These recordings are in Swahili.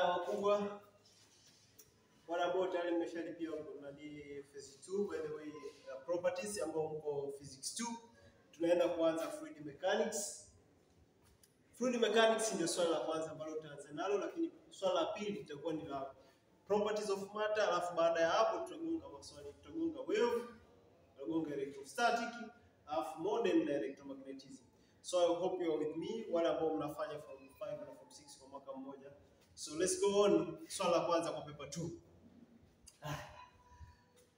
Wakubwa wala ambao tayari mmeshalipia na phase 2 by the way properties ambao mko physics 2 tunaenda kuanza fluid mechanics. Fluid mechanics ndio swala la kwanza ambalo tutaanza nalo, lakini swala la pili litakuwa ni la properties of matter, alafu baada ya hapo tutagonga maswali, tutagonga wave, tutagonga electrostatic, alafu modern electromagnetism. So I hope you are with me wala ambao mnafanya from 5 na from 6 kwa mwaka mmoja. So let's go on. Swala la kwanza kwa paper 2.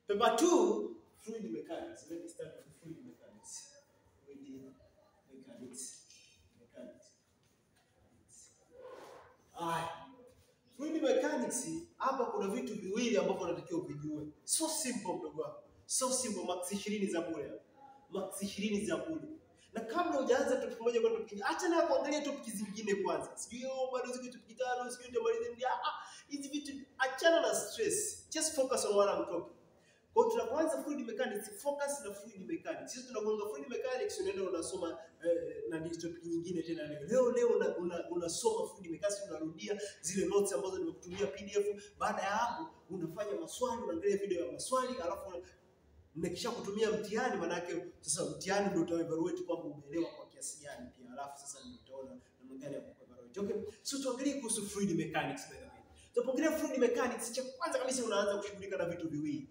Paper 2, fluid mechanics. Let me start with fluid mechanics. Fluid mechanics, hapa kuna vitu viwili ambavyo unatakiwa kujua. So simple mdogo wangu. So simple, max 20 za bure. Max 20 za bure. Na kabla hujaanza topic moja kwa topic, acha na kuangalia topic zingine kwanza. Sijui bado ziko topic 5, sijui nitamaliza ndio. Hizi vitu achana na stress. Just focus on what I'm talking. Kwa hiyo tunaanza fluid mechanics, focus na fluid mechanics. Sisi tunagonga fluid mechanics, unaenda unasoma na topic nyingine tena leo. Leo unasoma fluid mechanics, unarudia zile notes ambazo nimekutumia PDF. Baada ya hapo unafanya maswali, unaangalia video ya maswali, alafu nikisha kutumia mtihani, maana yake sasa mtihani ndio utaevaluate kwamba umeelewa kwa kiasi gani pia. Alafu sasa ndio utaona namna gani ya kuevaluate. Okay? So tuangalie kuhusu fluid mechanics by the way. Tunapoongelea fluid mechanics, cha kwanza kabisa unaanza kushughulika na vitu viwili.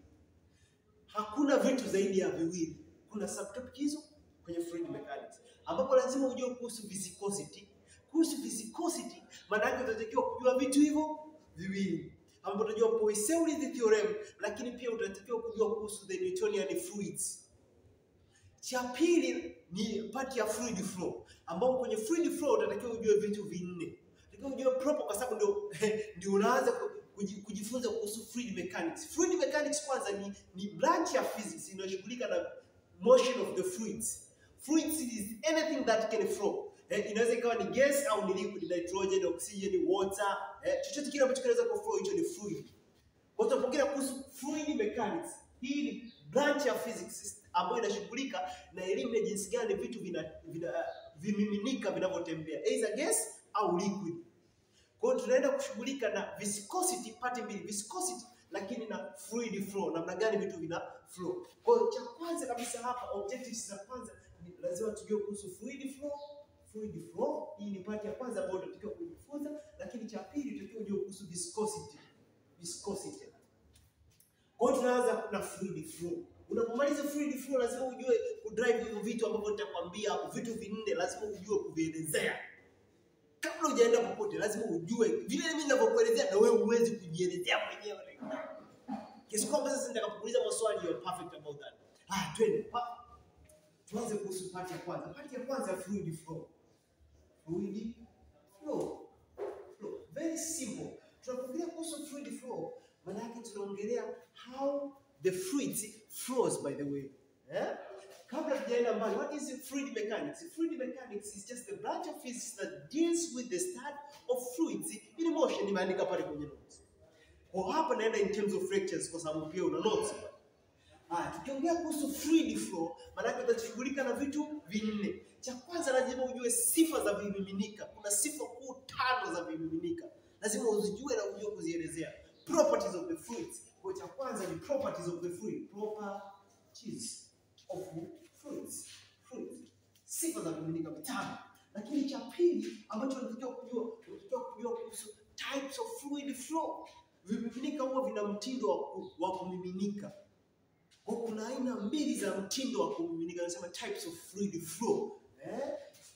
Hakuna vitu zaidi ya viwili. Kuna subtopic hizo kwenye fluid mechanics ambapo lazima ujue kuhusu viscosity. Kuhusu viscosity, maana yake utatakiwa kujua vitu hivyo viwili. Ambapo utajua Poiseuille theorem, lakini pia utatakiwa kujua kuhusu the Newtonian fluids. Cha pili ni part ya fluid flow, ambapo kwenye fluid flow utatakiwa ujue vitu vinne. Utatakiwa ujue proper kwa sababu ndio unaanza kujifunza kuhusu fluid mechanics. Fluid mechanics kwanza ni branch ya physics inayoshughulika na motion of the fluids. Fluids is anything that can flow. Inaweza ikawa ni gas au ni liquid, nitrogen, oxygen, water, chochote kile ambacho kinaweza kuflow, hicho ni fluid. Kwa hiyo tunapoongelea kuhusu fluid mechanics, hii ni branch ya physics ambayo inashughulika na elimu ya jinsi gani vitu vimiminika vinavyotembea, either gas au liquid. Kwa hiyo tunaenda kushughulika na viscosity, part mbili, viscosity lakini na fluid flow, namna gani vitu vina flow. Kwa hiyo cha kwanza kabisa hapa, objectives za kwanza ni lazima tujue kuhusu fluid flow. Fluid flow hii ni part ya kwanza ambayo tunatakiwa kujifunza, lakini cha pili tunatakiwa kujua kuhusu viscosity. Viscosity. Kwa hiyo tunaanza na fluid flow. Unapomaliza fluid flow lazima ujue kudrive hivyo vitu ambavyo nitakwambia hapo, vitu vinne lazima ujue kuvielezea. Kabla hujaenda popote lazima ujue vile mimi ninavyokuelezea na wewe uweze kujielezea mwenyewe. Kiasi kwamba sasa nitakapokuuliza maswali you are perfect about that. Twende. Tuanze kuhusu part ya kwanza. Part ya kwanza ya fluid flow. Fluid flow. Very simple. Tunapoongelea kuhusu fluid flow, maana yake tunaongelea how the fluid flows by the way. Kabla tujaenda mbali, what is fluid mechanics? Fluid mechanics is just the branch of physics that deals with the study of fluids in motion. Nimeandika pale kwenye notes. Kwa hapa naenda in terms of lectures kwa sababu pia una notes. Tukiongea kuhusu fluid flow, maana yake tutashughulika na vitu vinne. Cha kwanza lazima ujue sifa za vimiminika. Kuna sifa kuu 5 za vimiminika. Lazima uzijue na ujue kuzielezea. Properties of the fluids. Kwa cha kwanza ni properties of the fluid. Properties of fluids. Sifa za vimiminika 5. Lakini cha pili ambacho unatakiwa kujua kuhusu types of fluid flow. Vimiminika huwa vina mtindo wa kumiminika. Kwa kuna aina mbili za mtindo wa kumiminika, nasema types of fluid flow.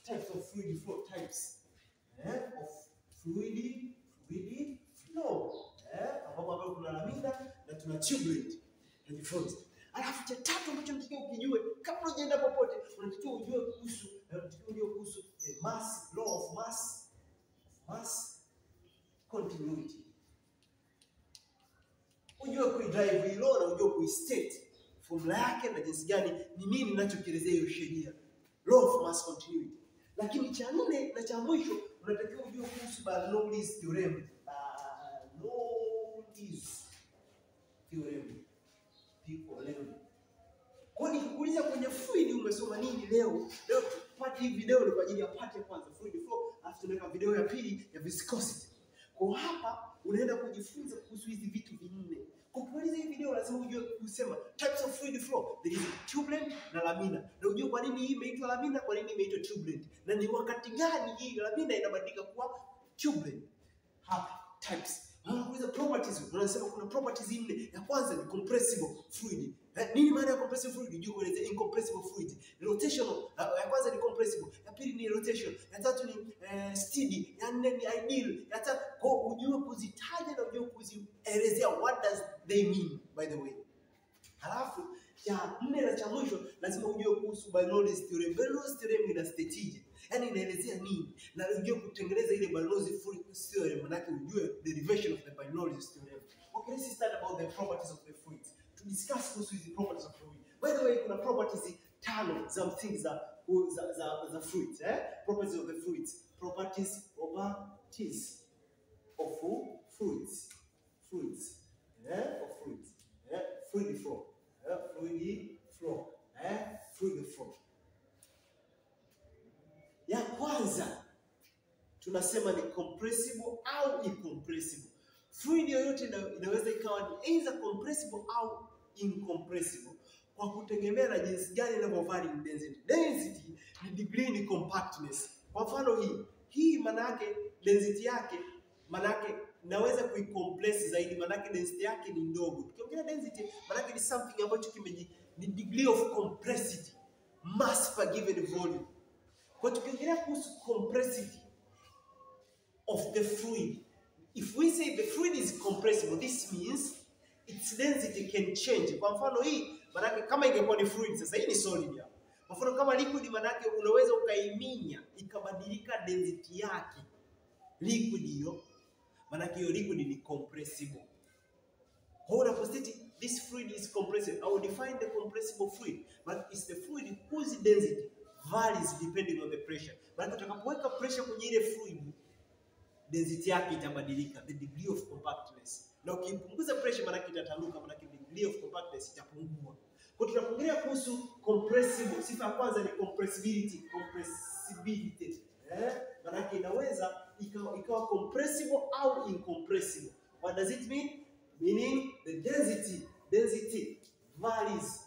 Types of fluid flow, types of fluid flow. Ambapo kuna laminar na tuna tubular and fluid. Alafu cha tatu ambacho unatakiwa ukijue kabla hujaenda popote, unatakiwa ujue kuhusu the mass, law of mass continuity. Ujue kuidrive hii law na ujue kuistate formula yake na jinsi gani ni nini ninachokielezea hiyo sheria, law of mass continuity. Lakini cha nne na cha mwisho unatakiwa ujue kuhusu Bernoulli's theorem. Kwa nikuuliza kwenye fluid umesoma nini leo? Leo part hii video ni kwa ajili ya part ya kwanza fluid flow, alafu tunaweka video ya pili ya viscosity. Kwa hapa unaenda kujifunza kuhusu hizi vitu vinne. Kwa kumaliza hii video lazima ujue kusema types of fluid flow. There is turbulent na laminar. Na ujue kwa nini hii imeitwa laminar, kwa nini imeitwa turbulent. Na ni wakati gani hii laminar inabadilika kuwa turbulent. Hapa types. Unaweza properties. Unasema kuna properties nne. Ya kwanza ni compressible fluid. Nini maana ya compressible fluid? Ujue kueleza incompressible fluid. Rotational. Ya kwanza ni compressible. Ya pili ni rotation. Ya tatu ni steady. Ya nne ni ideal. Ya tatu kwa ujue kuzitaja na ujue kuzielezea what does they mean by the way. Halafu cha nne na cha mwisho lazima ujue kuhusu Bernoulli's theorem. Bernoulli's theorem ina stateje. Yaani inaelezea nini? Na ujue kutengeneza ile Bernoulli's theorem, maana yake ujue derivation of the Bernoulli's theorem. Okay, let's start about the properties of the fluid. To discuss kuhusu hizi properties of fluid. By the way, kuna properties tano za msingi za fluids, properties of the fluids. Properties of fluids. Fluid flow. Fluid flow. Ya kwanza tunasema ni compressible au incompressible. Fluid yoyote inaweza ikawa ni either compressible au incompressible kwa kutegemea na jinsi gani inavyovari in density. Density ni degree ni compactness. Kwa mfano hii maana yake density yake maana yake naweza kuicompress zaidi, maana yake density yake ni ndogo. Tukiongelea density maana yake ni something ambacho ni degree of compressivity, mass per given volume. Kwa tukiongelea kuhusu compressivity of the fluid, if we say the fluid is compressible, this means its density can change. Kwa mfano hii maana yake kama ingekuwa ni fluid, sasa hii ni solid hapa. Kwa mfano kama liquid maana yake unaweza ukaiminya ikabadilika density yake. Liquid hiyo maana yake hiyo liquid ni compressible. How do I state this fluid is compressible? I will define the compressible fluid, but it's the fluid whose density varies depending on the pressure. Maana utakapoweka pressure kwenye ile fluid, density yake itabadilika, the degree of compactness. Na ukipunguza pressure maana yake itatanuka, maana yake degree of compactness itapungua. Kwa tunapoongelea kuhusu compressible, sifa ya kwanza ni compressibility. Maana yake inaweza ikawa compressible au incompressible. What does it mean? Meaning the density varies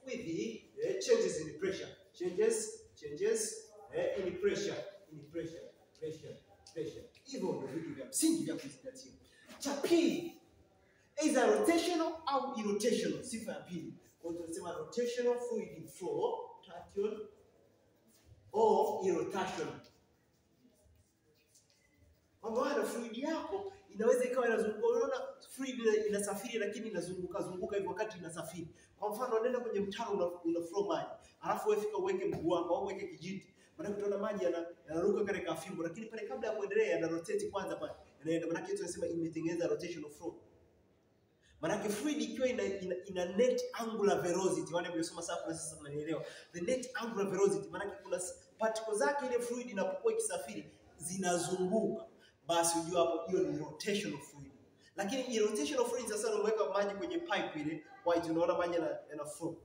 with the changes in the pressure. Changes in pressure. Hivyo ndio vitu vya msingi vya kuzingatia. Cha pili, either rotational au irrotational. Sifa ya pili. Kwa hiyo tunasema rotational fluid flow, rotation or irrotational. Kwa fluid yako inaweza ikawa inazunguka. Unaona fluid inasafiri lakini inazunguka hivyo wakati inasafiri. Kwa mfano unaenda kwenye mtaro una flow maji. Alafu wewe fika uweke mguu wako au uweke kijiti. Maana utaona maji yanaruka kale kafimbo, lakini pale kabla ya kuendelea yana rotate kwanza pale. Inaenda, maana yake tunasema imetengeneza rotational flow. Maana yake fluid ikiwa ina net angular velocity, wale mliosoma sasa mnaelewa. The net angular velocity maana yake kuna particles zake ile fluid inapokuwa ikisafiri zinazunguka. Basi ujue hapo hiyo ni rotational fluid. Lakini irrotational fluid sasa unaweka maji kwenye pipe ile, white unaona maji yana flow,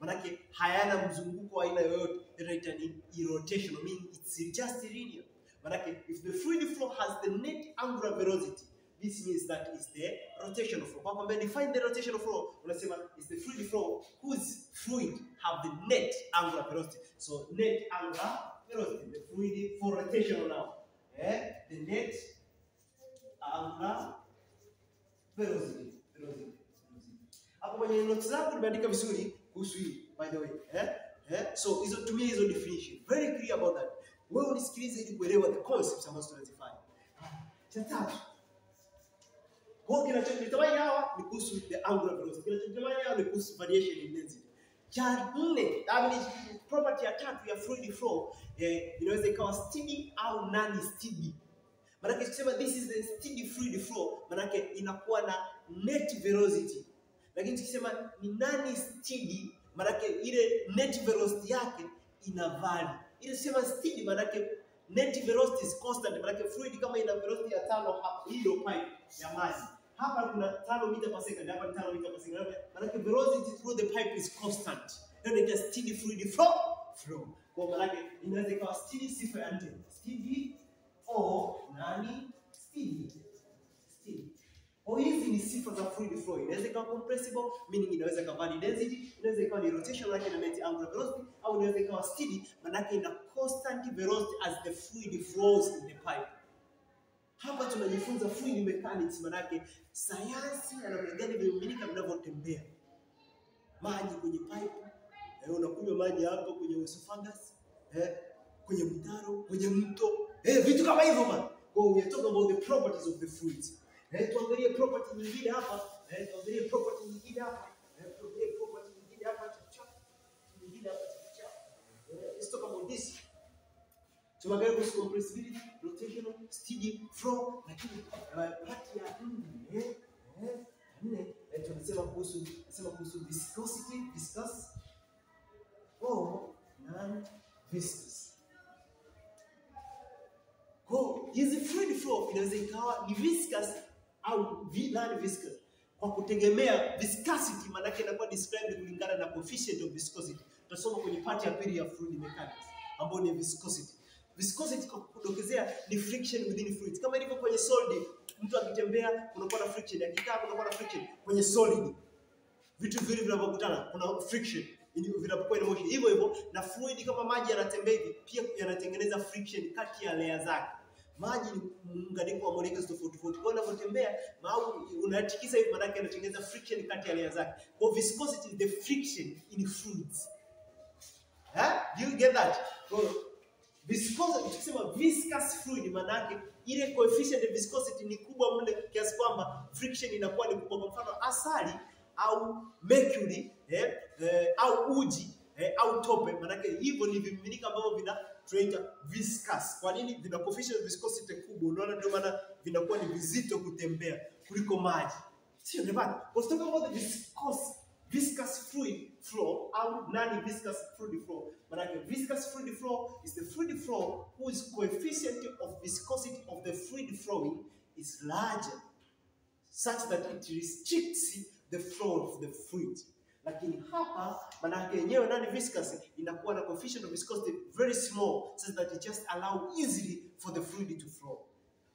Manake hayana mzunguko wa aina yoyote, inaitwa ni irrotational, meaning it's just linear. Manake if the fluid flow has the net angular velocity, this means that is the rotational flow. Kwa kwamba define the rotational flow, unasema is the fluid flow whose fluid have the net angular velocity. So net angular velocity, the fluid for rotational now. The net angular velocity. Hapo kwenye notes zako nimeandika vizuri kuhusu hii, by the way. So hizo tumia hizo definition. Very clear about that. Wewe unisikilize ili kuelewa the concepts ambazo tunazifanya. Cha tatu. Kwa kinachotamani hawa ni kuhusu the angular velocity. Kinachotamani hawa ni kuhusu variation in density. Cha nne, property ya tatu ya fluid flow inaweza ikawa steady au non-steady. Maana tukisema this is the steady fluid flow, maana inakuwa na net velocity. Lakini tukisema ni non-steady, maana ile net velocity yake ina vary. Ile sema steady maana net velocity is constant, maana fluid kama ina velocity ya 5 hapa, hii ndio pipe ya maji. Hapa kuna 5 meter per second, hapa ni 5 meter per second. Maana velocity through the pipe is constant. Ndio ni steady fluid flow. Kwa maana yake inaweza ikawa steady sifa ya nne. Steady au nani? Steady. Kwa hizi ni sifa za fluid flow. Inaweza ikawa compressible, meaning inaweza ikawa vary density, inaweza ikawa ni rotation like ina angular velocity, au inaweza ikawa steady, maana yake ina constant velocity as the fluid flows in the pipe. Hapa tunajifunza fluid mechanics, maana yake sayansi ya namna gani vimiminika vinavyotembea. Maji kwenye pipe, unakunywa maji hapo kwenye esophagus, kwenye mtaro, kwenye mto, vitu kama hivyo bana. Kwa hiyo we talk about the properties of the fluids. Tuangalie property nyingine hapa, tuangalie property nyingine hapa, let's talk about this. Tuangalie kuhusu compressibility, rotational, steady, flow, lakini part ya nne tunasema kuhusu viscosity, viscous or non-viscous. Kwa hizi fluid flow inaweza ikawa ni viscous au non-viscous kwa kutegemea viscosity, maana yake inakuwa described kulingana na coefficient of viscosity. Tutasoma kwenye part ya pili ya fluid mechanics ambayo ni viscosity. Viscosity kwa kudokezea ni friction within fluids. Kama ilivyo kwenye solid, mtu akitembea kunakuwa na friction, akikaa kunakuwa na friction. Kwenye solid vitu viwili vinapokutana kuna friction vinapokuwa in motion. Hivyo hivyo na fluid, kama maji yanatembea hivi pia yanatengeneza friction kati ya layer zake. Maji ni muunganiko wa molecules tofauti tofauti. Kwa hiyo unapotembea unatikisa hivi, maana yake yanatengeneza friction kati ya layer zake. Kwa viscosity is the friction in fluids. Do you get that? Viscosity, tukisema viscous fluid, maana yake ile coefficient of viscosity ni kubwa mle kiasi kwamba friction inakuwa ni kubwa. Kwa mfano asali au mercury au uji au tope, maana yake hivyo ni vimiminika ambavyo tunaita viscous. Kwa nini? Vina coefficient of viscosity kubwa. Unaona, ndio maana vinakuwa ni vizito kutembea kuliko maji. Sio ndio bana? Let's talk about the viscous fluid flow au non-viscous fluid flow. Maana viscous fluid flow is the fluid flow whose coefficient of viscosity of the fluid flowing is larger, such that it restricts the flow of the fluid. Lakini hapa maana yake yenyewe non-viscous inakuwa na coefficient of viscosity very small, so that it just allow easily for the fluid to flow.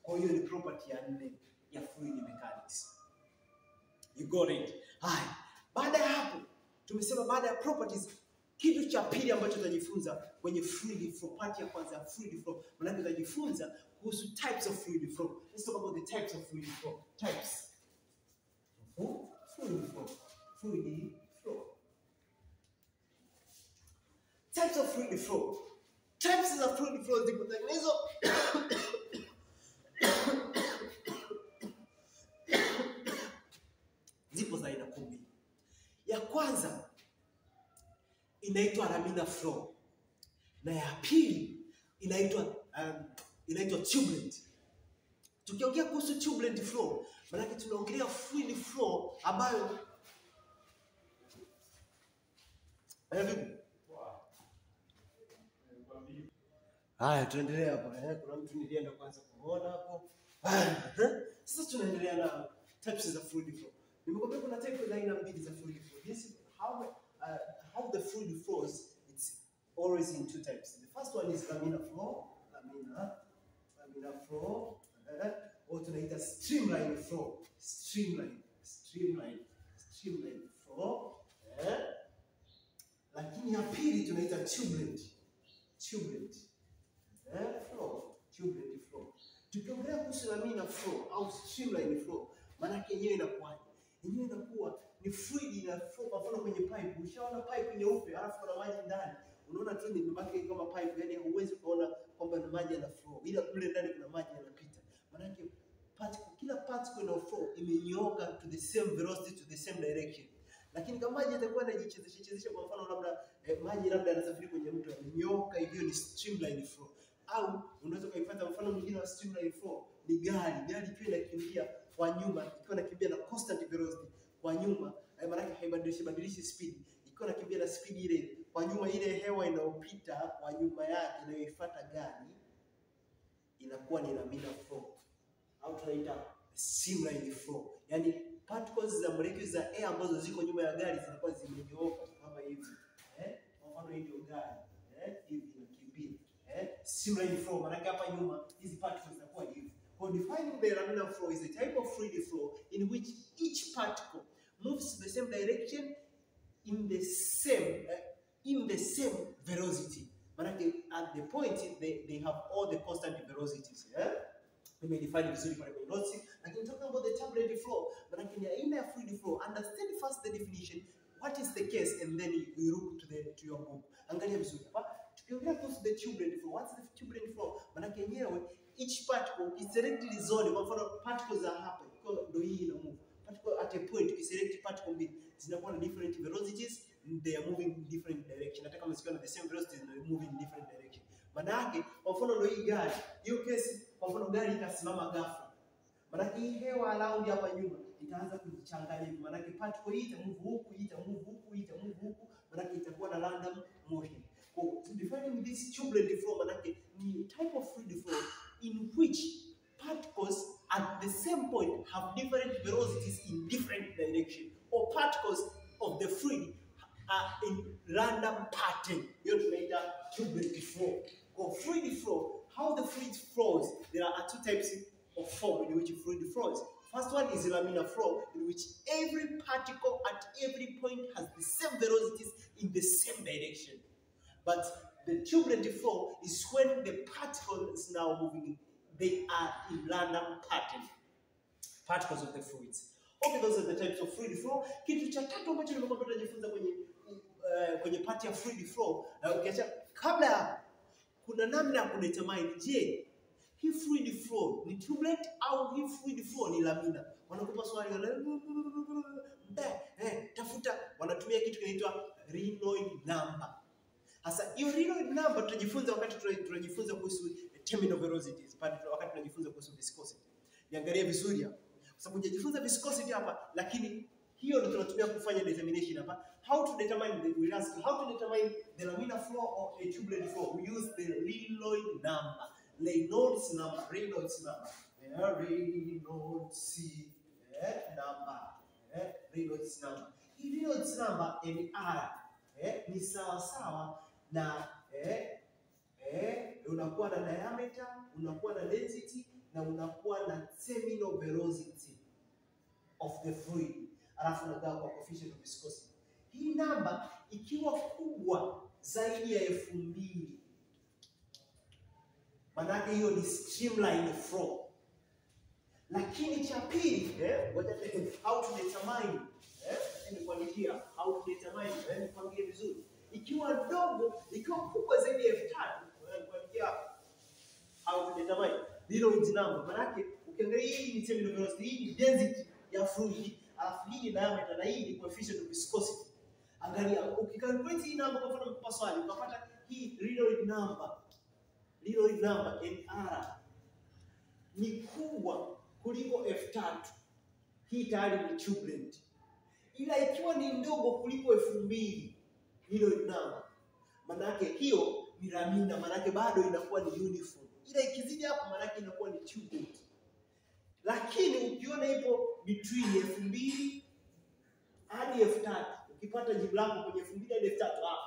Kwa hiyo ni property ya nne ya fluid mechanics. You got it? Hai. Baada ya hapo tumesema, baada ya properties, kitu cha pili ambacho tutajifunza kwenye fluid flow, part ya kwanza ya fluid flow, maana tutajifunza kuhusu types of fluid flow. Let's talk about the types of fluid flow. Types of fluid flow. Fluid flow. Types of fluid flow. Types of fluid flow ziko hizo zipo za aina 10. Ya kwanza inaitwa laminar flow, na ya pili inaitwa turbulent. Tukiongea kuhusu turbulent flow, maana yake tunaongelea fluid flow ambayo haya, tuendelea hapo. Kuna mtu nilienda kwanza kuona hapo. Sasa tunaendelea na types za fluid flow. Nimekwambia kuna type za aina mbili za fluid flow. This is how the fluid flows. It's always in two types. The first one is laminar flow, laminar flow, or tunaita streamline flow, streamline flow. Lakini ya pili tunaita turbulent flow. Tukiongelea kuhusu laminar flow au streamline flow, maana yake yenyewe inakuwa ni fluid ina flow. Kwa mfano kwenye pipe, ushaona pipe nyeupe alafu kuna maji ndani, unaona tu imebaki kama pipe, yani huwezi kuona kwamba ni maji yana flow, ila kule ndani kuna maji yanapita. Maana yake kila particle ina flow imenyooka to the same velocity, to the same direction. Lakini kama maji yatakuwa yanajichezesha, kwa mfano labda maji yanasafiri kwenye mto, yamenyooka, hivyo ni streamline flow. Au unaweza kuipata mfano mwingine wa streamline flow ni gari pia inakimbia kwa nyuma, ikiwa inakimbia na constant velocity kwa nyuma, maana yake haibadilishi speed, ikiwa inakimbia na speed ile kwa nyuma, ile hewa inayopita kwa nyuma yake inayoifuata gari inakuwa ni laminar flow au tunaita streamline flow. Yani particles za molecules za air ambazo ziko nyuma ya gari zinakuwa zimenyooka kama hivi. Kwa mfano hii ndio gari. hivi inakimbia. Streamline flow, maana hapa nyuma hizi particles zinakuwa hivi. For defining the laminar flow is a type of fluid flow in which each particle moves the same direction in the same velocity. Manake at the point they have all the constant velocities. We may define vizuri pale kwenye notes. Lakini talking about the turbulent flow, manake ni aina ya fluid flow. Understand first the definition, what is the case, and then you look to your book. Angalia vizuri hapa. Tukiongelea kuhusu the turbulent flow, what's the turbulent flow? Manake yenyewe each particle is directly zoned. Kwa mfano particles are hapa, ndio hii ina move. Particle at a point, ukiselect particle mbili zinakuwa na different velocities, they are moving in different direction. Hata kama zikiwa na the same velocity, they are moving in different direction. Maana yake kwa mfano ndio hii gari, hiyo kesi kwa mfano gari ikasimama ghafla. Maana yake hii hewa around hapa nyuma itaanza kujichanganya. Maana yake particle hii ita move huku, ita move huku, ita move huku, maana yake itakuwa na random motion. So defining this turbulent flow, maana yake ni type of fluid flow in which particles at the same point have different velocities in different direction, or particles of the fluid are in random pattern. Hiyo tunaita turbulent flow. For fluid flow, how the fluid flows, there are two types of form in which fluid flows. First one is laminar flow, in which every particle at every point has the same velocities in the same direction. But the turbulent flow is when the particle is now moving, they are in random pattern. Particles of the fluids. Okay, those are the types of fluid flow. Kitu cha tatu ambacho nimekuwa tunajifunza kwenye part ya fluid flow, ukiacha kabla ya kuna namna ya kudetermine, je, hii fluid flow ni turbulent au hii fluid flow ni laminar? Wanakupa swali tafuta, wanatumia kitu kinaitwa Reynolds number. Sasa hiyo Reynolds number tutajifunza wakati tunajifunza kuhusu terminal velocities, wakati tunajifunza kuhusu viscosity. Niangalie vizuri hapa. Kwa sababu hujajifunza viscosity hapa, lakini hiyo ndio tunatumia kufanya determination hapa. How to determine the laminar flow or a turbulent flow? We use the Reynolds number. Reynolds number. Reynolds number. Hii Reynolds number NR ni sawa na unakuwa na diameter, unakuwa na density, na unakuwa na terminal velocity of the fluid. Alafu unagawa kwa coefficient of viscosity. Hii namba ikiwa kubwa zaidi ya 2000, maana hiyo ni streamline flow. Lakini cha pili, how to determine, kuandikia how to determine, kuangalia vizuri. Ikiwa kubwa zaidi ya 3000, kuandikia how to determine Reynolds number. Maana ukiangalia hii ni terminal velocity, hii ni density ya fluid, alafu hii ni diameter, na hii ni coefficient of viscosity. Angalia, ukikalculate hii namba kwa mfano kwa swali, utapata hii Reynolds number NR ni kubwa kuliko 3000. Hii tayari ni turbulent. Ila ikiwa ni ndogo kuliko 2000, Reynolds number, maana yake hiyo ni laminar, maana yake bado inakuwa ni uniform. Ila ikizidi hapo maana yake inakuwa ni turbulent. Lakini ukiona ipo between 2000 hadi 3000, ukipata jibu lako kwenye 2000 hadi 3000,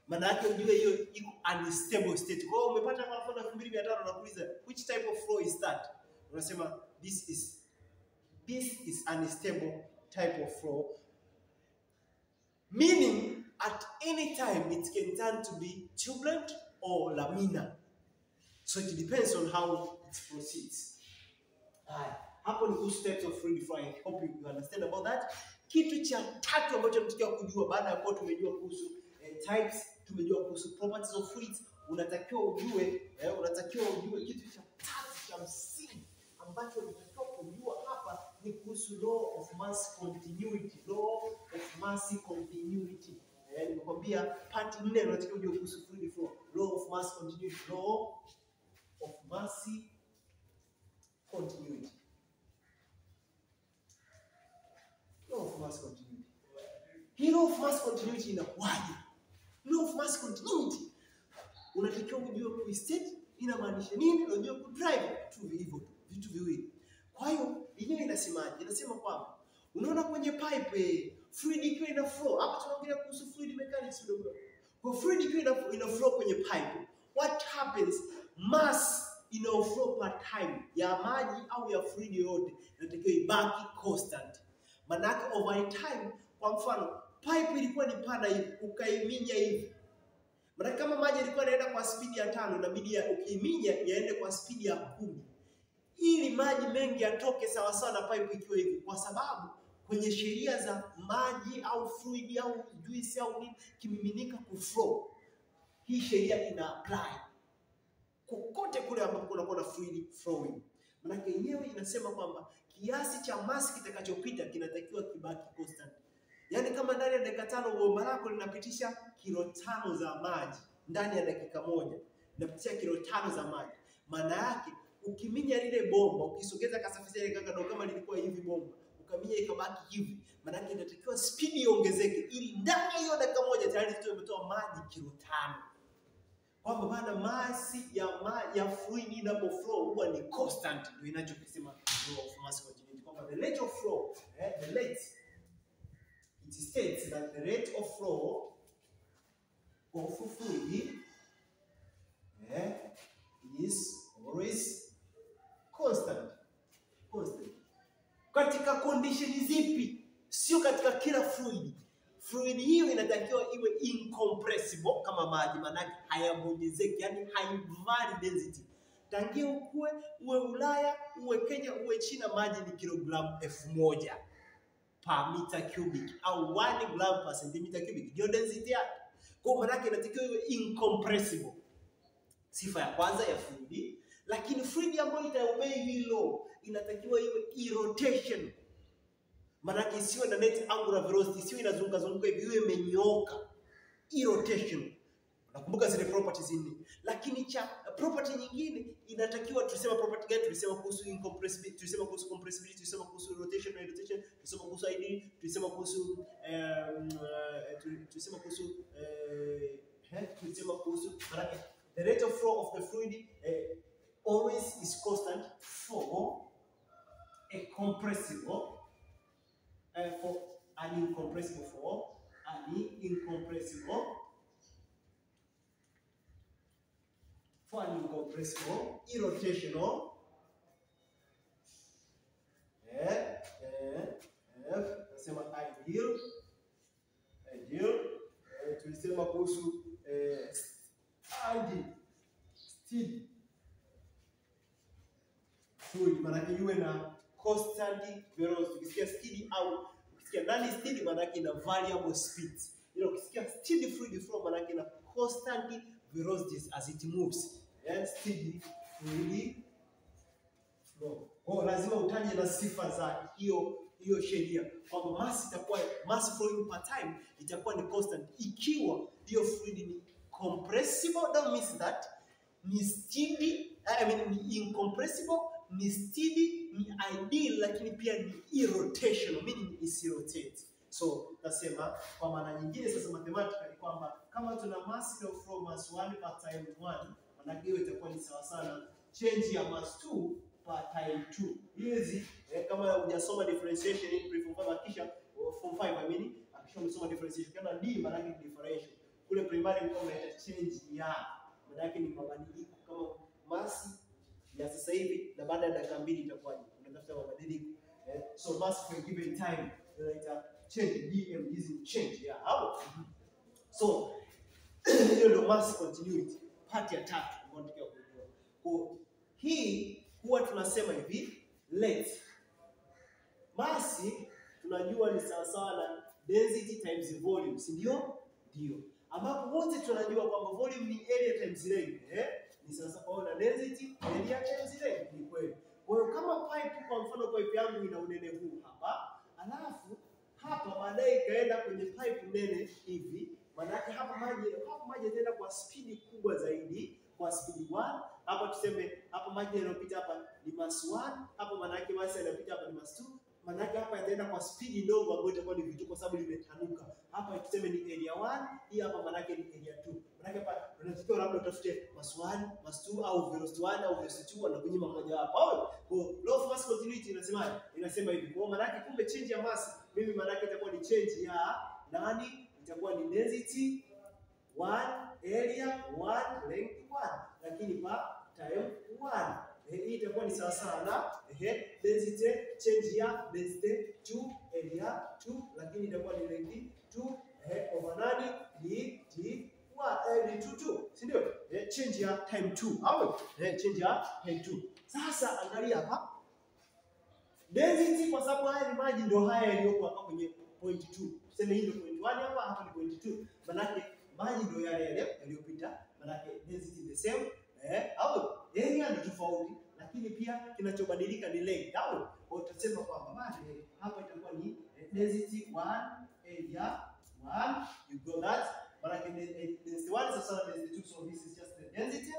maana yake ujue hiyo iko unstable state. Kwa hiyo umepata kwa mfano 2500, unakuuliza which type of flow is that? Unasema this is unstable type of flow, meaning at any time it can turn to be turbulent or laminar. So it depends on how it proceeds. Hapo ni kuhusu types of fluid flow. I hope you understand about that. Kitu cha tatu ambacho tunatakiwa kujua baada ya kuwa tumejua kuhusu types, tumejua kuhusu properties of fluids, unatakiwa ujue kitu cha tatu cha msingi ambacho unatakiwa kujua hapa ni kuhusu law of mass continuity. Nimekwambia part 4 unatakiwa ujue kuhusu fluid flow. Law of mass continuity. Hii law of mass continuity inakuwaje? Law of mass continuity unatakiwa ujue kuistate inamaanisha nini, unajua kudrive hivyo vitu viwili. Kwa hiyo yenyewe inasemaje? Inasema kwamba unaona kwenye pipe fluid ikiwa ina flow, hapa tunaongelea kuhusu fluid mechanics kidogo. Kwa fluid ikiwa ina flow kwenye pipe, what happens? Mass ina flow per time ya maji au ya fluid yote inatakiwa ibaki constant. Maana over time, kwa mfano pipe ilikuwa ni pana hivi, ukaiminya hivi. Maana kama maji ilikuwa yanaenda kwa speed ya 5, inabidi ukiiminya yaende kwa speed ya 10. Ili maji mengi yatoke sawa sawa na pipe ikiwa hivi, kwa sababu kwenye sheria za maji au fluid au juice au nini kimiminika kuflow, hii sheria ina apply kokote kule ambapo kunakuwa na fluid flowing. Maana yenyewe inasema kwamba kiasi cha mass kitakachopita kinatakiwa kibaki constant. Yaani kama ndani ya dakika 5 bomba lako linapitisha kilo 5 za maji, ndani ya dakika moja linapitisha kilo 5 za maji. Maana yake ukiminya lile bomba, ukisogeza kasafisha ile kaka dogo kama lilikuwa hivi bomba, ukaminya ikabaki hivi, maana yake inatakiwa speed iongezeke ili ndani ya hiyo dakika moja tayari tumetoa maji kilo 5. Kwamba bana masi ya fluid inapoflow huwa ni constant, ndio inachokisema law of mass continuity. Kwamba the rate of flow, the rate, it states that the rate of flow of fluid is always constant. Katika condition zipi? Sio katika kila fluid. Fluid hiyo inatakiwa iwe incompressible kama maji, maana hayabonyezeki, yani haivari density. Tangia uwe Ulaya, uwe Kenya, uwe China, maji ni kilogramu 1000 per meter cubic au 1 gram per centimeter cubic. Ndio density yake. Kwa maana inatakiwa iwe incompressible. Sifa ya kwanza ya fluid. Lakini fluid ambayo itaobey hilo inatakiwa iwe irrotation. Maana isiwe na net angular velocity, isiwe inazunguka hivi, iwe imenyooka. Irrotation. Nakumbuka zile properties nne. Lakini cha property nyingine inatakiwa, tusema property gani? Tulisema kuhusu incompressibility, tulisema kuhusu compressibility, tulisema kuhusu rotation na rotation, tulisema kuhusu ideal, tulisema kuhusu maana the rate of flow of the fluid always is constant for a compressible for an incompressible irrotational nasema ideal tulisema kuhusu steady fluid, maana iwe na constant velocity. Ukisikia steady au ukisikia nani steady, maana yake ina variable speed. Ila ukisikia steady fluid flow, maana yake ina constant velocities as it moves. Steady fluid flow. Kwa lazima utaje na sifa za hiyo sheria, kwamba mass flowing per time itakuwa ni constant ikiwa hiyo fluid ni compressible. Don't miss that. Ni steady, ni incompressible, ni steady, ni ideal, lakini pia ni irrotational, meaning is rotate. So tasema kwa maana nyingine sasa mathematically kwamba kama tuna mass flow mass 1 per time 1, maana hiyo itakuwa ni sawa sana change ya mass 2 per time 2. Hizi kama hujasoma differentiation in pre-form 5 kisha form 5 akisha umesoma differentiation kana d maana yake differential. Kule primary ilikuwa unaita change ya, maana yake ni mabadiliko. Kama mass ya sasa hivi na baada ya dakika 2 itakuwaje, unatafuta mabadiliko. So mass for a given time unaita change, dm is change ya hapo. So hiyo ndio mass continuity part ya 3 ambayo tunataka kujua. Kwa hii huwa tunasema hivi, let mass tunajua ni sawa sawa na density times volume, si ndio? Ndio. Ambapo wote tunajua kwamba volume ni area times length, ni sasa kwa na density area times length, ni kweli. Kwa hiyo kama pipe, kwa mfano pipe yangu ina unene huu hapa, alafu hapa baadaye ikaenda kwenye pipe nene hivi, maana yake hapa maji yataenda kwa speed kubwa zaidi, kwa speed 1. Hapa tuseme hapa maji yanayopita hapa ni mass 1, hapa maana yake mass yanayopita hapa ni mass 2. Maana yake hapa yataenda kwa speed ndogo ambayo itakuwa ni vitu kwa sababu limetanuka. Hapa tuseme ni area 1, hii hapa maana yake ni area 2. Maana yake hapa unatakiwa labda utafute mass 1, mass 2 au velocity 1 au velocity 2 na kunyima moja hapa. Kwa law of mass continuity inasemaje? Inasema hivi. Kwa maana yake kumbe change ya mass mimi maana yake itakuwa ni change ya nani? Itakuwa ni density 1 area 1 length 1, lakini pa time 1. Hii itakuwa ni sawa sawa na density change ya density 2 area 2, lakini itakuwa ni length 2 over nani dt 1 2, si ndio? Change ya time 2 au change ya time 2. Sasa angalia hapa density, kwa sababu haya ni maji, ndio haya yaliyokuwa hapa kwenye point 2. Tuseme hii ndio point 1 hapa ni point 2. Maana maji ndio yale yaliyopita, maana density the same au area ni tofauti, lakini pia kinachobadilika ni length au utasema kwamba maji hapa itakuwa ni density 1 area 1, you got that. Maana density 1 sasa na density 2, so this is just the density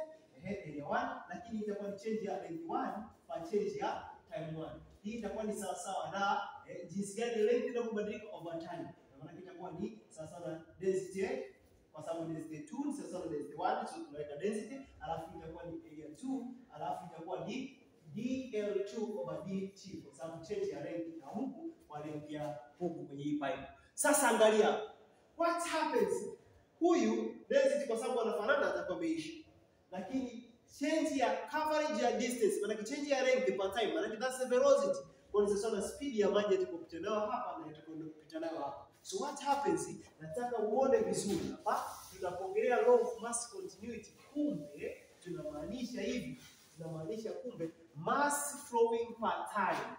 area 1, lakini itakuwa ni change ya length 1 kwa change ya time 1. Hii itakuwa ni sawa sawa na jinsi gani length inabadilika over time. Maana itakuwa ni sawa sawa na density, kwa sababu density 2 ni sawa sawa na density 1, so tunaweka density, alafu itakuwa ni area 2, alafu itakuwa ni dl2 over dt, kwa sababu change ya length ya huku kwa length ya huku kwenye hii pipe. Sasa angalia what happens, huyu density kwa sababu wanafanana atakuwa ameishi, lakini change ya coverage ya distance, maana change ya length per time, maana that's the velocity, kwa sababu na speed ya maji itakupita nayo hapa na itakwenda kupita nayo hapa. So what happens, nataka uone vizuri hapa, tunapoongelea law of mass continuity, kumbe tunamaanisha hivi, tunamaanisha kumbe mass flowing per time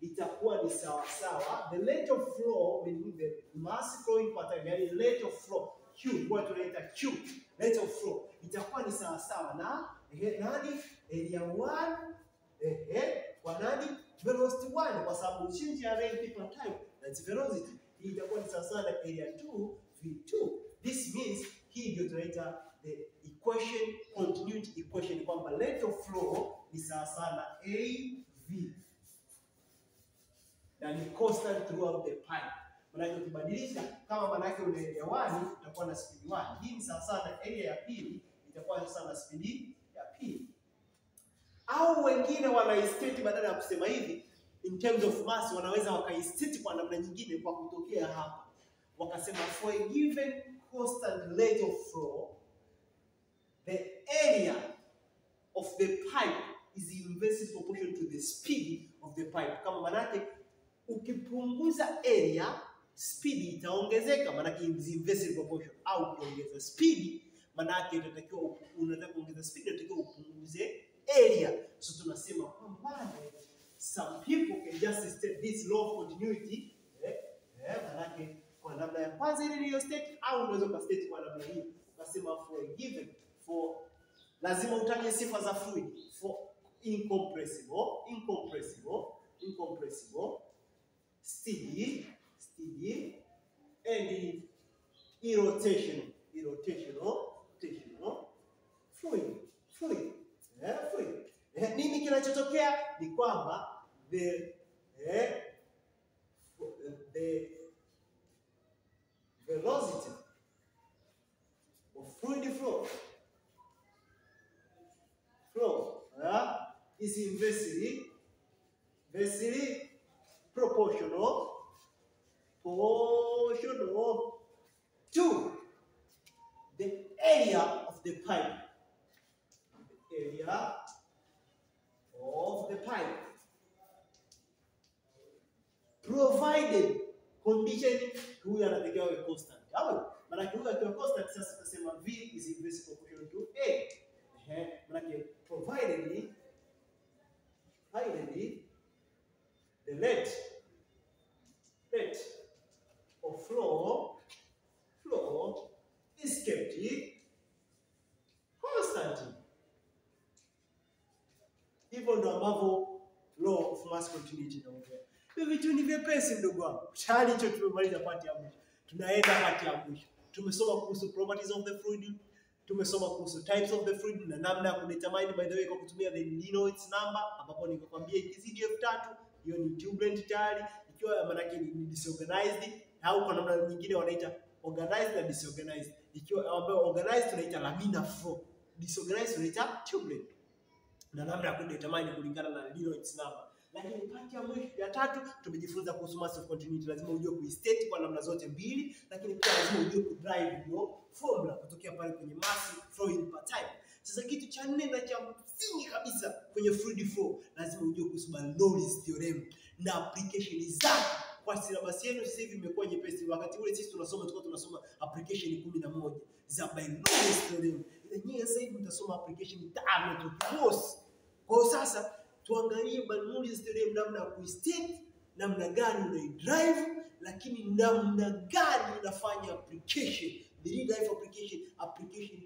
itakuwa ni sawa sawa, the rate of flow, meaning the mass flowing per time, yani rate of flow Q, kwa tunaita Q, rate of flow itakuwa ni sawa sawa na nani area 1 kwa nani velocity 1, kwa sababu change ya rate per time that's velocity. Hii itakuwa ni sawa sawa na area 2 v2. This means hii ndio tunaita the equation, continuity equation, kwamba rate of flow ni sawa sawa na AV, na ni constant throughout the pipe. Maana ukibadilisha kama maana yake ule area 1 utakuwa na speed 1, hii ni sawa sawa na area ya pili itakuwa ni sawa na speed ya pili. Au wengine wanaistate badala ya kusema hivi in terms of mass, wanaweza wakaistate kwa namna nyingine kwa kutokea hapa, wakasema for a given constant rate of flow the area of the pipe is inversely proportional to the speed of the pipe. Kama manake ukipunguza area speed itaongezeka, manake is inversely proportional, au ukiongeza speed manake unatakiwa, unataka kuongeza speed unatakiwa upunguze area. So tunasema kwamba some people can just state this law of continuity manake kwa namna ya kwanza ile niliyo state, au unaweza kustate kwa namna hii ukasema for a given, for lazima utaje sifa za fluid, for incompressible, steady and irrotational fluid. Nini kinachotokea ni kwamba the velocity of fluid flow is inversely proportional to the area of the pipe. Provided condition huyu anatakiwa awe constant. Hapo maana huyu akiwa constant, sasa tutasema V is inversely proportional to A. Maana provided the rate of flow is kept constant. Hivyo ndo ambavyo law of mass continuity inaongea. Hivi vitu ni vyepesi ndugu wangu. Tayari hicho tumemaliza part ya mwisho. Tunaenda part ya mwisho. Tumesoma kuhusu properties of the fluid, tumesoma kuhusu types of the fluid na namna ya kudetermine, by the way, kwa kutumia the Reynolds number, ambapo nikakwambia ikizidi F3 hiyo ni turbulent tayari, ikiwa maana yake ni disorganized, au kwa namna nyingine wanaita organized na disorganized. Ikiwa ambayo organized tunaita laminar flow, disorganized tunaita turbulent. Na namna ya kudetermine kulingana na Reynolds number. Lakini part ya mwisho ya tatu tumejifunza kuhusu mass of continuity. Lazima ujue kuistate kwa namna zote mbili, lakini pia lazima ujue kudrive hiyo formula kutokea pale kwenye mass flow in per time. Sasa kitu cha nne na cha msingi kabisa kwenye fluid flow, lazima ujue kuhusu Bernoulli's theorem na application zake. Kwa syllabus yenu sasa hivi imekuwa nyepesi. Wakati ule sisi tunasoma application 11 za Bernoulli's theorem. Yenyewe sasa hivi mtasoma application 5 tu boss. Kwa sasa tuangalie Bernoulli's theorem, namna ya kuistate, namna gani unaidrive, lakini namna gani unafanya application. The real life application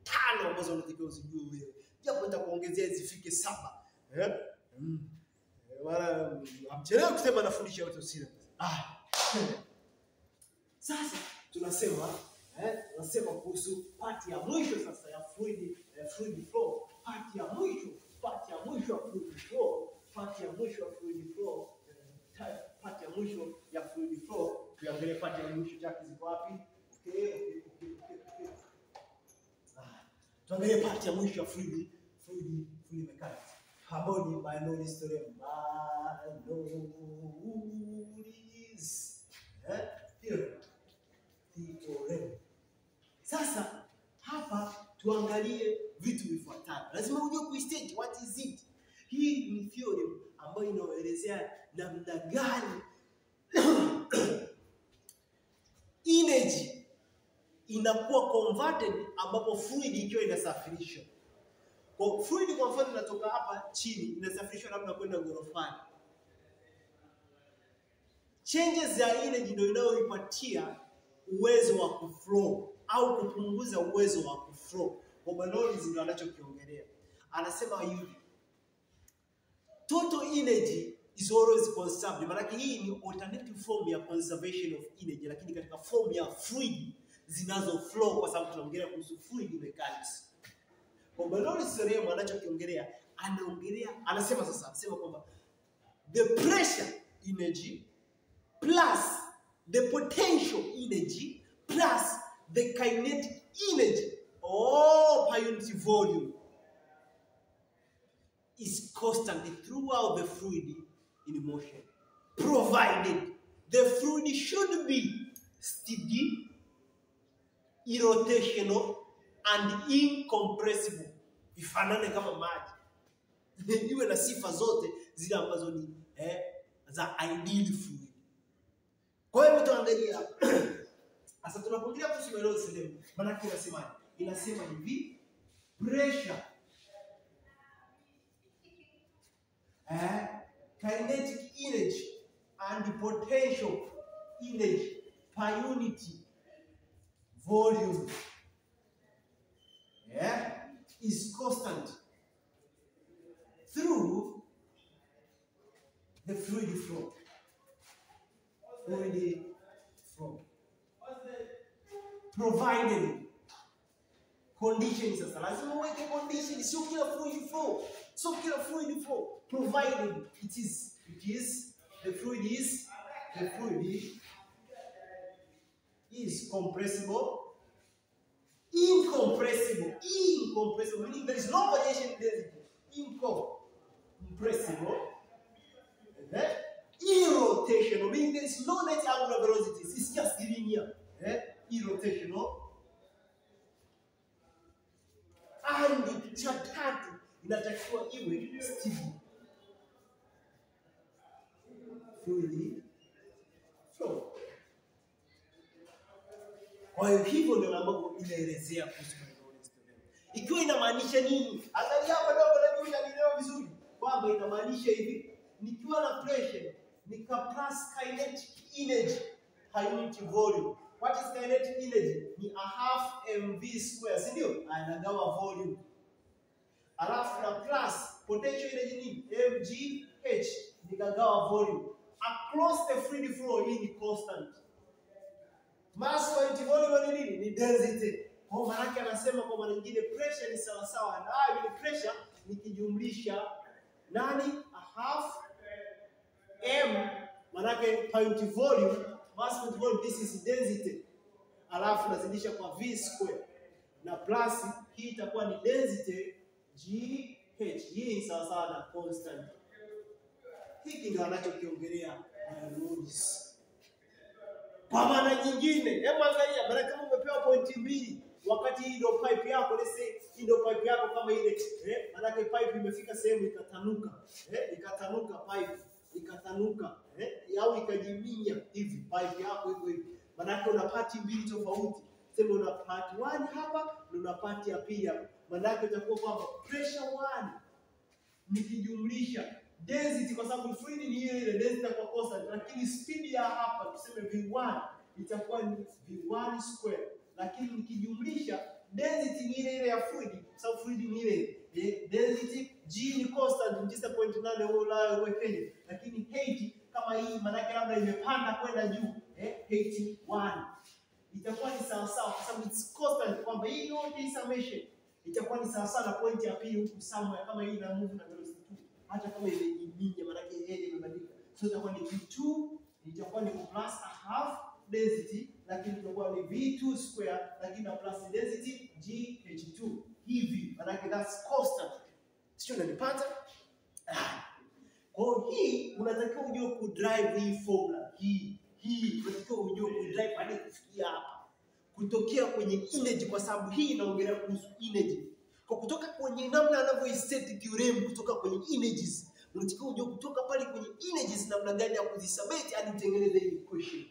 5 ambazo unatakiwa uzijue wewe. Japo nitakuongezea zifike 7. Wala amchelewa kusema nafundisha watu syllabus. Sasa tunasema kuhusu part ya mwisho sasa ya fluid flow. Part ya mwisho ya fluid flow. Tuangalie part ya mwisho chake ziko wapi? Okay. Tuangalie part ya mwisho ya fluid mechanics. Ambayo ni Bernoulli's theorem. Theorem. Sasa hapa tuangalie vitu vifuatavyo. Lazima ujue kuistate what is it. Hii ni theorem ambayo inaelezea namna gani energy inakuwa converted ambapo fluid ikiwa inasafirishwa. Kwa fluid kwa mfano inatoka hapa chini inasafirishwa labda kwenda ghorofani. Changes za energy ndio inayoipatia uwezo wa kuflow au kupunguza uwezo wa kuflow. Kwa Bernoulli ndio anachokiongelea. Anasema hivi: total energy is always conserved. Maana hii ni alternative form ya conservation of energy, lakini katika form ya fluid zinazo flow, kwa sababu tunaongelea kuhusu fluid mechanics. Kwa Bernoulli's theorem anachokiongelea, anasema kwamba the pressure energy plus the potential energy plus the kinetic energy per unit volume is constant throughout the fluid in motion, provided the fluid should be steady, irrotational and incompressible. Ifanane kama maji. Iwe na sifa zote zile ambazo ni za ideal fluid. Kwa hiyo tuangalia sasa tunapoongelea kuhusu Bernoulli's theorem, maana yake inasema hivi: pressure, kinetic energy and potential energy per unit volume is constant through the fluid flow. Provided conditions. Sasa lazima uweke condition, sio kila fluid flow. Provided the fluid is compressible, incompressible, meaning there is no variation in density. Incompressible, irrotational, meaning there is no net angular velocity. It's just linear. Irrotational, and cha tatu inatakiwa iwe steady. Fluid flow. Kwa hiyo hivyo ndio ambapo inaelezea kuhusu Bernoulli's theorem. Ikiwa inamaanisha nini? Angalia hapa dogo na juu inaelewa vizuri. Kwamba inamaanisha hivi: nikiwa na pressure nika plus kinetic energy per unit volume. What is kinetic energy? Ni a half mv square, si ndio? Anagawa volume. Alafu na plus potential energy ni mgh, nikagawa volume. Across the fluid flow hii ni constant. Mass per unit volume ni nini? Ni density. Kwa maana yake anasema kwa maana nyingine pressure ni sawa sawa na ile pressure nikijumlisha nani? A half m, maana yake per unit volume, mass per unit volume, this is density. Alafu nazidisha kwa v square na plus hii itakuwa ni density gh. Hii ni sawa sawa na constant. Hiki ndio anachokiongelea Lourdes. Kwa maana nyingine, hebu angalia, maana kama umepewa pointi mbili, wakati hii ndio pipe yako, let's say hii ndio pipe yako kama ile, maana pipe imefika sehemu ikatanuka, ikatanuka pipe, ikatanuka, au ikajiminya hivi, pipe yako hivyo hivi. Maana una pati mbili tofauti. Sema una part 1 hapa, na una part ya pili hapa. Maana itakuwa kwamba pressure 1 nikijumlisha density, kwa sababu fluid ni ile density kwa constant, lakini speed ya hapa tuseme V1 itakuwa ni V1 square, lakini nikijumlisha density ni ile ya fluid, kwa sababu fluid ni ile density, G ni constant 9.8 wala uwekeje, lakini height kama hii maana yake labda imepanda kwenda juu, height 1 itakuwa ni sawa sawa, kwa sababu it's constant, kwamba hii yote summation itakuwa ni sawa sawa na point ya pili huku somewhere, kama hii ina move na velocity 2, hata kama ile nyingine maana yake ile imebadilika. So itakuwa ni V2, itakuwa ni plus a half density, lakini itakuwa ni V2 square, lakini na plus density GH2 hivi, maana yake that's constant. Sio unanipata? Kwa hii unatakiwa ujue ku drive hii formula hii unatakiwa ujue ku drive hadi kufikia hapa, kutokea kwenye energy, kwa sababu hii inaongelea kuhusu energy. Kwa kutoka kwenye namna anavyoiset theorem, kutoka kwenye energies, unatakiwa ujue kutoka pale kwenye energies namna gani ya kuzisabeti hadi utengeneze hii equation.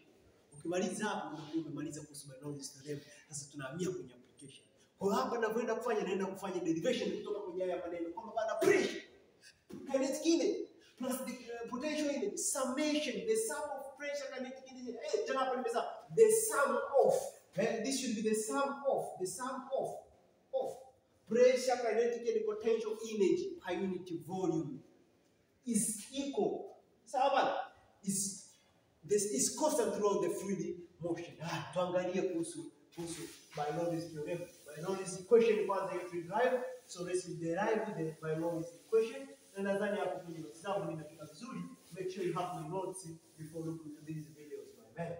Ukimaliza hapo unakuwa umemaliza kuhusu Bernoulli's theorem. Sasa tunahamia kwenye application. Kwa hapa ninapoenda kufanya, naenda kufanya derivation kutoka kwenye haya maneno kwamba bana pressure kinetic energy plus the potential energy summation, the sum of pressure kinetic energy. Tena hapa nimesema the sum of, this should be the sum of pressure kinetic and potential energy per unit volume is equal. Sawa? Is constant throughout the fluid motion. Tuangalie kuhusu Bernoulli's theorem. Bernoulli's equation kwanza hiyo drive. So let's derive the Bernoulli's equation. Na nadhani hapo kwenye example nimefika vizuri. Make sure you have my notes before looking to these videos, my man.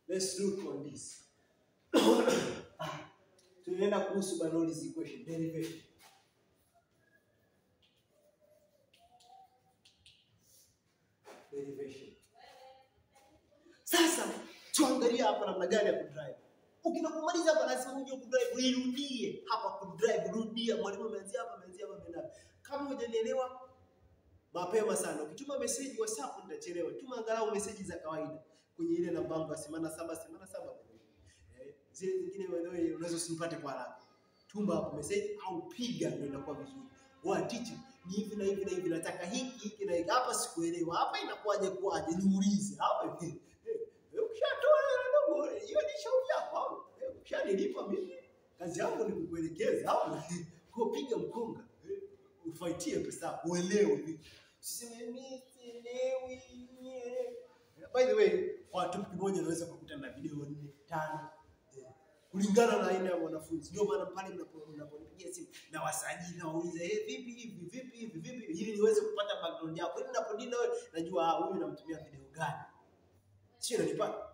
Let's look on this. Tunaenda kuhusu Bernoulli's equation, derivation. Sasa tuangalie hapa namna gani ya kudrive. Ukinakumaliza hapa lazima uje kudrive, irudie hapa kudrive, rudia. Mwalimu ameanzia hapa, mbele. Kama hujanielewa mapema sana, ukituma message WhatsApp nitachelewa. Tuma angalau message za kawaida kwenye ile namba yangu ya 8787. Zile zingine wewe unaweza usimpate kwa haraka. Tuma hapo message au piga, ndio inakuwa vizuri. Teacher, ni hivi na hivi na hivi, nataka hiki na hiki. Hapa sikuelewa. Hapa inakuaje niulize. Hapa ukishatoa ndogo, hiyo ni shauri yako. Ukishanilipa mimi, kazi yangu ni kukuelekeza. Hapa kupiga mkonga, ufaitie pesa, uelewe vipi. Usiseme mimi sielewi. By the way, kwa topic moja unaweza kukuta na video 4, 5 kulingana na aina ya wanafunzi. Ndio maana pale mnaponipigia simu na wasajili na wauliza vipi ili niweze kupata background yako. Ili ninapodina wewe najua huyu namtumia video gani. Sio unanipata?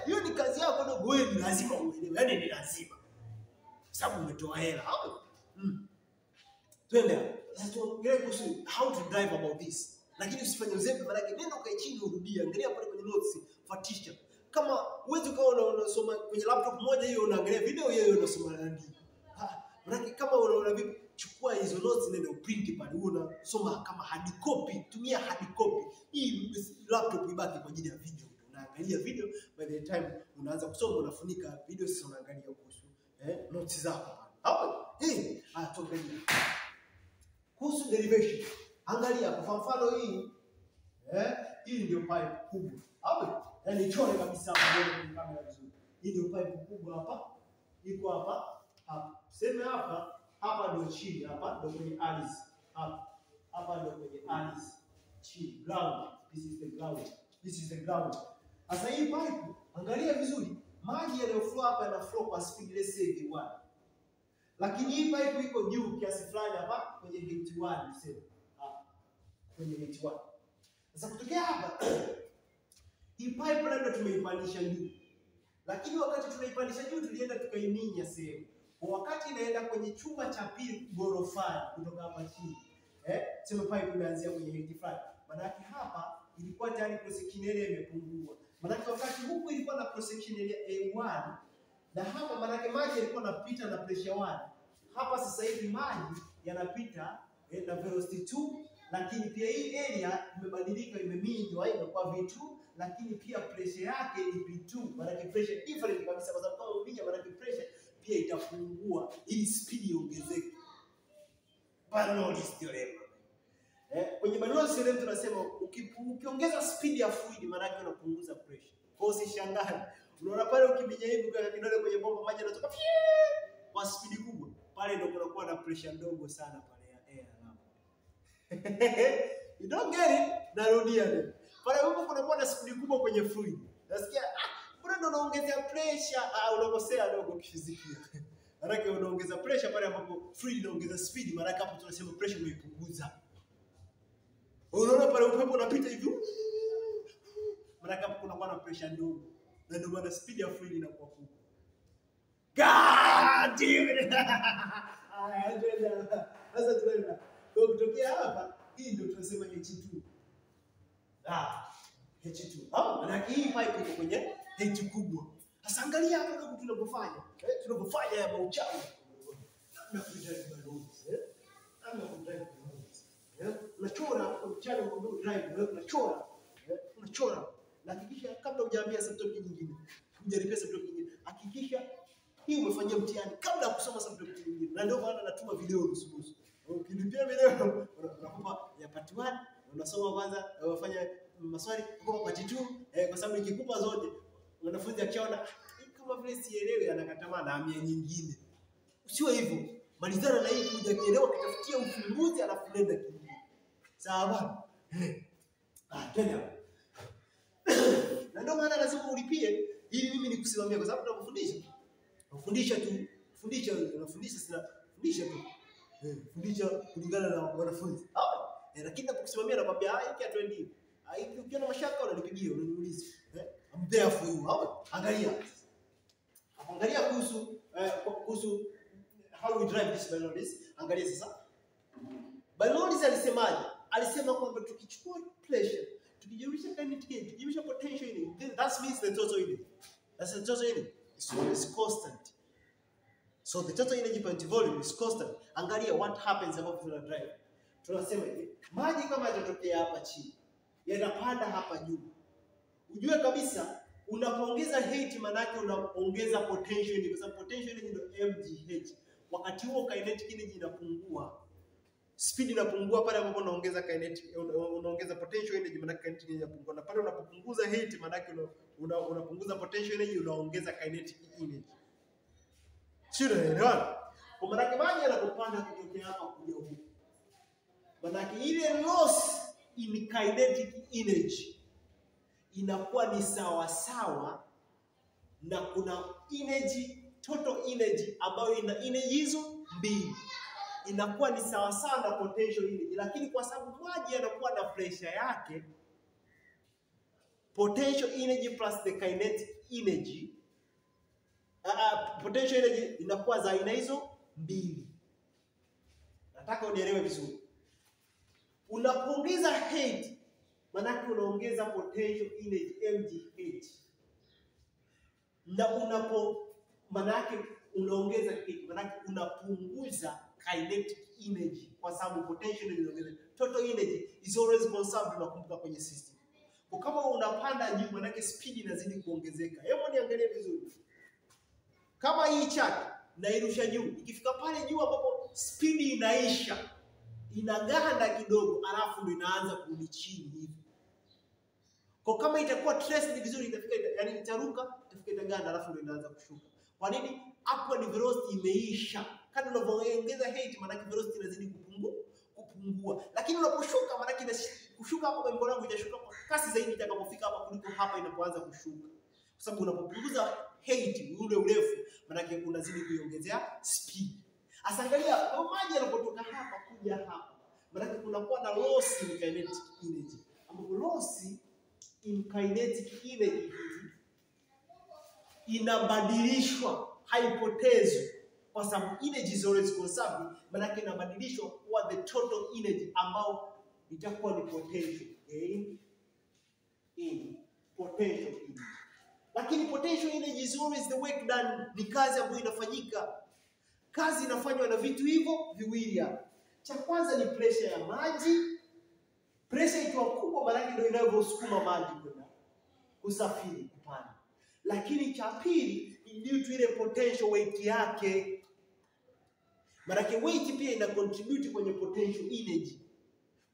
Hiyo ni kazi yako ndio, wewe lazima uelewe. Yaani ni lazima. Sababu umetoa hela. Twende. Sasa tuongelee kuhusu how to drive about this. Lakini usifanye uzembe, maana yake nenda ukae chini urudie. Angalia pale kwenye notes, fuatisha. Kama uweze ukaona unasoma kwenye laptop moja hiyo unaangalia video hiyo unasoma andiko. Maana kama unaona vipi, chukua hizo notes nenda uprint pale, unasoma kama hard copy, tumia hard copy. Hii laptop ibaki kwa ajili ya video. Unaangalia video, by the time unaanza kusoma unafunika video, sasa unaangalia kuhusu notes zako. Hapo tuangalie kuhusu derivation. Angalia kwa mfano hii hii ndio pipe kubwa. Hapo yani chore kabisa hapo kwenye kamera vizuri. Hii ndio pipe kubwa hapa. Iko hapa. Sema hapa ndio chini, hapa ndio kwenye ardhi. Hapa ndio kwenye ardhi. Chini, ground. This is the ground. Sasa hii pipe angalia vizuri. Maji yanayoflow hapa yana flow kwa speed let's say v1. Lakini hii pipe iko juu kiasi fulani hapa kwenye gate 1 sema. Kwenye gate 1. Sasa kutokea hapa hii pipe labda tumeipandisha juu. Lakini wakati tunaipandisha juu tulienda tukaiminya sehemu. Kwa wakati inaenda kwenye chumba cha pili ghorofani kutoka hapa chini. Sema pipe imeanzia kwenye height fulani. Maana yake hapa ilikuwa tayari cross section area imepungua. Maana yake wakati huku ilikuwa na cross section area A1 na hapa maana yake maji yalikuwa yanapita na pressure 1. Hapa sasa hivi maji yanapita na velocity 2, lakini pia hii area imebadilika, imeminywa imekuwa V2, lakini pia pressure yake ni V2. Maana yake pressure different kabisa, kwa sababu kama uminya maana yake pressure pia itapungua ili speed iongezeke. Bernoulli's theorem. Kwenye Bernoulli's theorem tunasema ukiongeza speed ya fluid maana yake unapunguza pressure. Kwa hiyo usishangae. Unaona pale ukiminya hivi kwa kidole kwenye bomba maji yanatoka kwa speed kubwa. Pale ndio kunakuwa na pressure ndogo sana pale ya air hapo. You don't get it? Narudia leo. Pale huko kunakuwa na speed kubwa kwenye fluid. Nasikia mbona ndo unaongezea pressure? Unakosea dogo kifizikia. Maana unaongeza pressure pale ambapo fluid inaongeza speed, maana hapo tunasema pressure umeipunguza. Unaona pale upepo unapita hivi. Maana hapo kunakuwa na pressure ndogo. Na ndio maana speed ya fluid inakuwa kubwa. God damn it. Sasa tunaenda. Kwa kutokea hapa, hii ndio tunasema H2. H2. Maana hii pipe iko kwenye H kubwa. Sasa angalia hapa kama tunapofanya. Tunapofanya ya mauchawi. Na kudrive balloons. Ama kudrive balloons. Unachora mchana kwa drive, unachora. Unachora. Na hakikisha kabla hujaambia subtopic nyingine, hujaripia subtopic nyingine, hakikisha hii umefanyia mtihani kabla ya kusoma subtopic nyingine. Na ndio maana natuma video nusu. Ukilipia video unakupa ya part 1, unasoma kwanza, unafanya maswali kwa part 2, kwa sababu ikikupa zote wanafunzi akiona kama vile sielewi anakataa na amia nyingine. Usiwe hivyo. Malizana na hii kuja kielewa kitafutia ufumbuzi alafu nenda kingine. Sawa bwana? Tena. Na ndio maana lazima ulipie ili mimi nikusimamia, kwa sababu tunakufundisha. Unafundisha tu, unafundisha sina fundisha tu. Fundisha kulingana na wanafunzi. Lakini nakusimamia nakwambia hiki atwendi. Hiki ukiona mashaka unanipigia, unaniuliza. I'm there for you. Angalia. Angalia kuhusu how we drive this Bernoulli's. Angalia sasa. Bernoulli's alisemaje? Alisema kwamba tukichukua pressure, tukijumlisha kinetic energy, tukijumlisha potential energy, that means the total energy. That's the total energy. It's always constant. So the total energy per volume is constant. Angalia what happens above the drive. Tunasema hivi, maji kama yatatokea hapa chini, yanapanda hapa juu. Ujue kabisa unapoongeza height maana yake unaongeza potential energy, kwa sababu potential energy ndio mgh. Wakati huo kinetic energy inapungua. Speed inapungua pale ambapo unaongeza kinetic, unaongeza potential energy maana yake kinetic energy inapungua. Na pale unapopunguza height maana yake unapunguza potential energy, unaongeza kinetic energy. Sio ndio? Kwa maana yake maji yanapopanda kutokea hapa kuja huku, maana yake ile loss in kinetic energy inakuwa ni sawa sawa na kuna energy, total energy ambayo ina energy hizo mbili. Inakuwa ni sawa sawa na potential energy, lakini kwa sababu maji yanakuwa na pressure yake, potential energy plus the kinetic energy, potential energy inakuwa za aina hizo mbili. Nataka unielewe vizuri. Unapoongeza height maana unaongeza potential energy mgh. Na maana unaongeza height maana unapunguza kinetic energy, kwa sababu potential energy inaongeza. Total energy is always conserved, unakumbuka kwenye system. Kwa kama unapanda juu maana speed inazidi kuongezeka. Hebu niangalie vizuri. Kama hii chart nairusha juu, ikifika pale juu ambapo speed inaisha, inaganda kidogo alafu ndio inaanza kurudi chini hivi. Kwa kama itakuwa traced vizuri itafika, yani itaruka, itafika itaganda alafu ndio inaanza kushuka. Kwa nini? Upward velocity imeisha. Kadri unavyoongeza height maana velocity inazidi kupungua. Lakini unaposhuka maana kushuka hapo kwa mkono wangu itashuka kwa kasi zaidi itakapofika hapa kuliko hapa inapoanza kushuka. Kwa sababu unapopunguza height ule urefu maana unazidi kuiongezea speed. Asangalia kwa maji yanapotoka hapa kuja hapa maana kunakuwa na loss in kinetic energy. Ambapo loss in kinetic energy inabadilishwa, haipotezwi. kwa sababu energy is always conserved, maana inabadilishwa kuwa the total energy ambao itakuwa ni potential gain in potential energy. Lakini potential energy is always the work done, ni kazi ambayo inafanyika. Kazi inafanywa na vitu hivyo viwili hapa. Cha kwanza ni pressure ya maji. Pressure ikiwa kubwa maana ndio inavyosukuma maji kwenda kusafiri kupanda. Lakini cha pili ni due to ile potential weight yake. Maana weight pia ina contribute kwenye potential energy.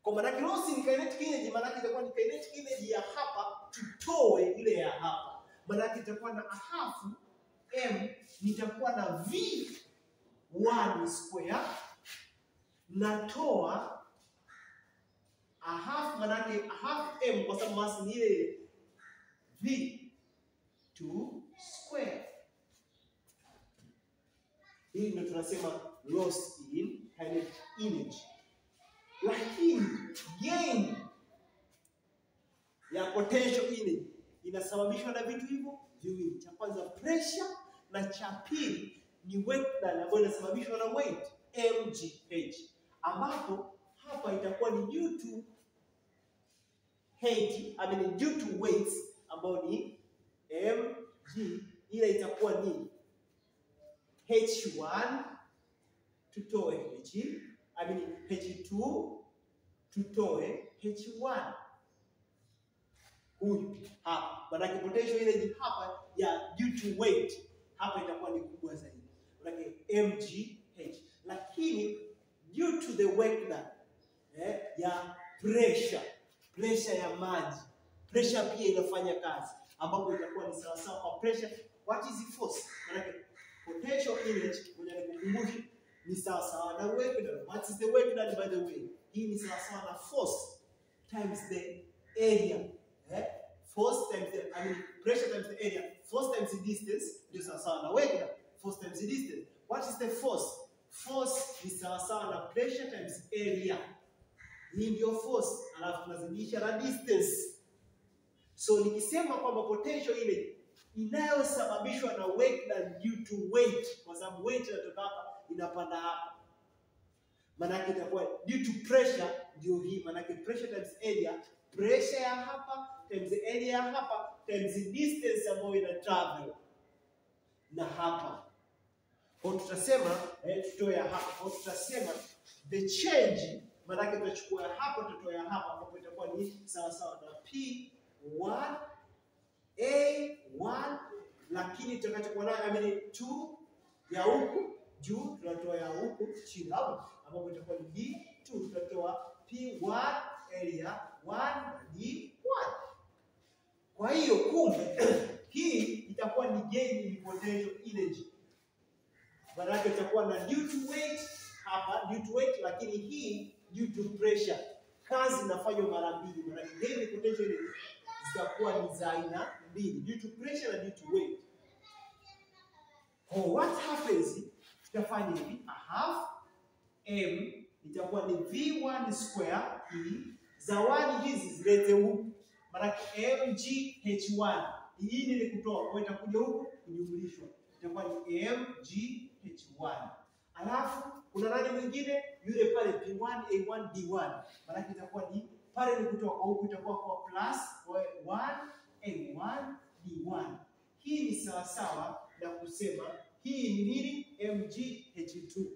Kwa maana loss ni kinetic energy, maana itakuwa ni kinetic energy ya hapa tutoe ile ya hapa. Maana itakuwa na half m nitakuwa na v1 square natoa half m kwa sababu mass ni ile v2 square. Hii ndio tunasema loss in kinetic energy. Lakini gain ya potential energy inasababishwa na vitu hivyo viwili. Cha kwanza pressure na cha pili ni work done ambayo inasababishwa na weight mgh, ambapo hapa itakuwa ni due to due to weights ambayo ni mg, ile itakuwa ni h1 tutoe h2 tutoe h1. Huyu hapa maana potential energy hapa ya due to weight hapa itakuwa ni kubwa zaidi, maana mgh. Lakini due to the work done ya pressure ya maji, pressure pia inafanya kazi, ambapo itakuwa ni sawa sawa kwa pressure. What is the force? Maana potential energy kukumbusha ni sawa sawa na work done. What is the work done by the way? Hii ni sawa sawa na force times the area. Force times pressure times the area. Force times the distance ndio sawa sawa na work done. Force times the distance. What is the force? Force ni sawa sawa na pressure times area. Hii ndio force, alafu tunazidisha na distance. So nikisema kwamba potential ile inayosababishwa na work done due to weight, kwa sababu weight inatoka hapa inapanda hapa, maana yake itakuwa due to pressure. Ndio hii maana yake pressure times area, pressure ya hapa times area ya hapa times distance ambayo ina travel na hapa. Kwa tutasema tutoe hapa, kwa tutasema the change, maana yake tutachukua hapa tutoe hapa, ambapo itakuwa ni sawa sawa na P1 A1, lakini tutakachokuwa nayo 2 ya huku juu tunatoa ya huku chini hapo, ambapo itakuwa ni D2 tutatoa P1 area 1 D1. Kwa hiyo kumbe hii itakuwa ni gain in potential energy. Maana yake itakuwa na due to weight hapa, due to weight, lakini hii due to pressure. Kazi inafanywa mara mbili, maana gain in potential energy zitakuwa ni za aina mbili, due to pressure na due to weight. What happens? Tutafanya hivi, half m itakuwa ni v1 square hii zawadi hizi zilete huku, maana mgh1 hii ni kutoa, kwa itakuja huku kujumlishwa, itakuwa ni mgh1. Alafu kuna nani mwingine yule pale p1 a1 d1, maana itakuwa ni pale ni kutoa, kwa huku itakuwa kwa plus 1 a1 d1. Hii ni sawa sawa na kusema hii ni nini? mgh2.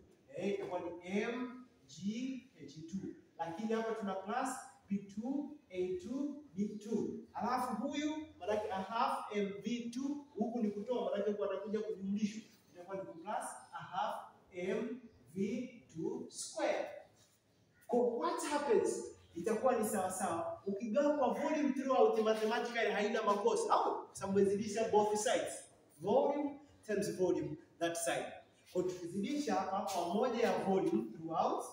Itakuwa ni mgh2, lakini hapa tuna plus p2 a2 d2. Alafu huyu maana yake half mv2, huku ni kutoa, maana yake kwa anakuja kujumlishwa, itakuwa ni plus half mv2 square. What happens? Itakuwa ni sawa sawa ukigawa kwa volume throughout, mathematically haina makosa, au sababu umezidisha both sides, volume times volume that side. Kwa tukizidisha hapa kwa moja ya volume throughout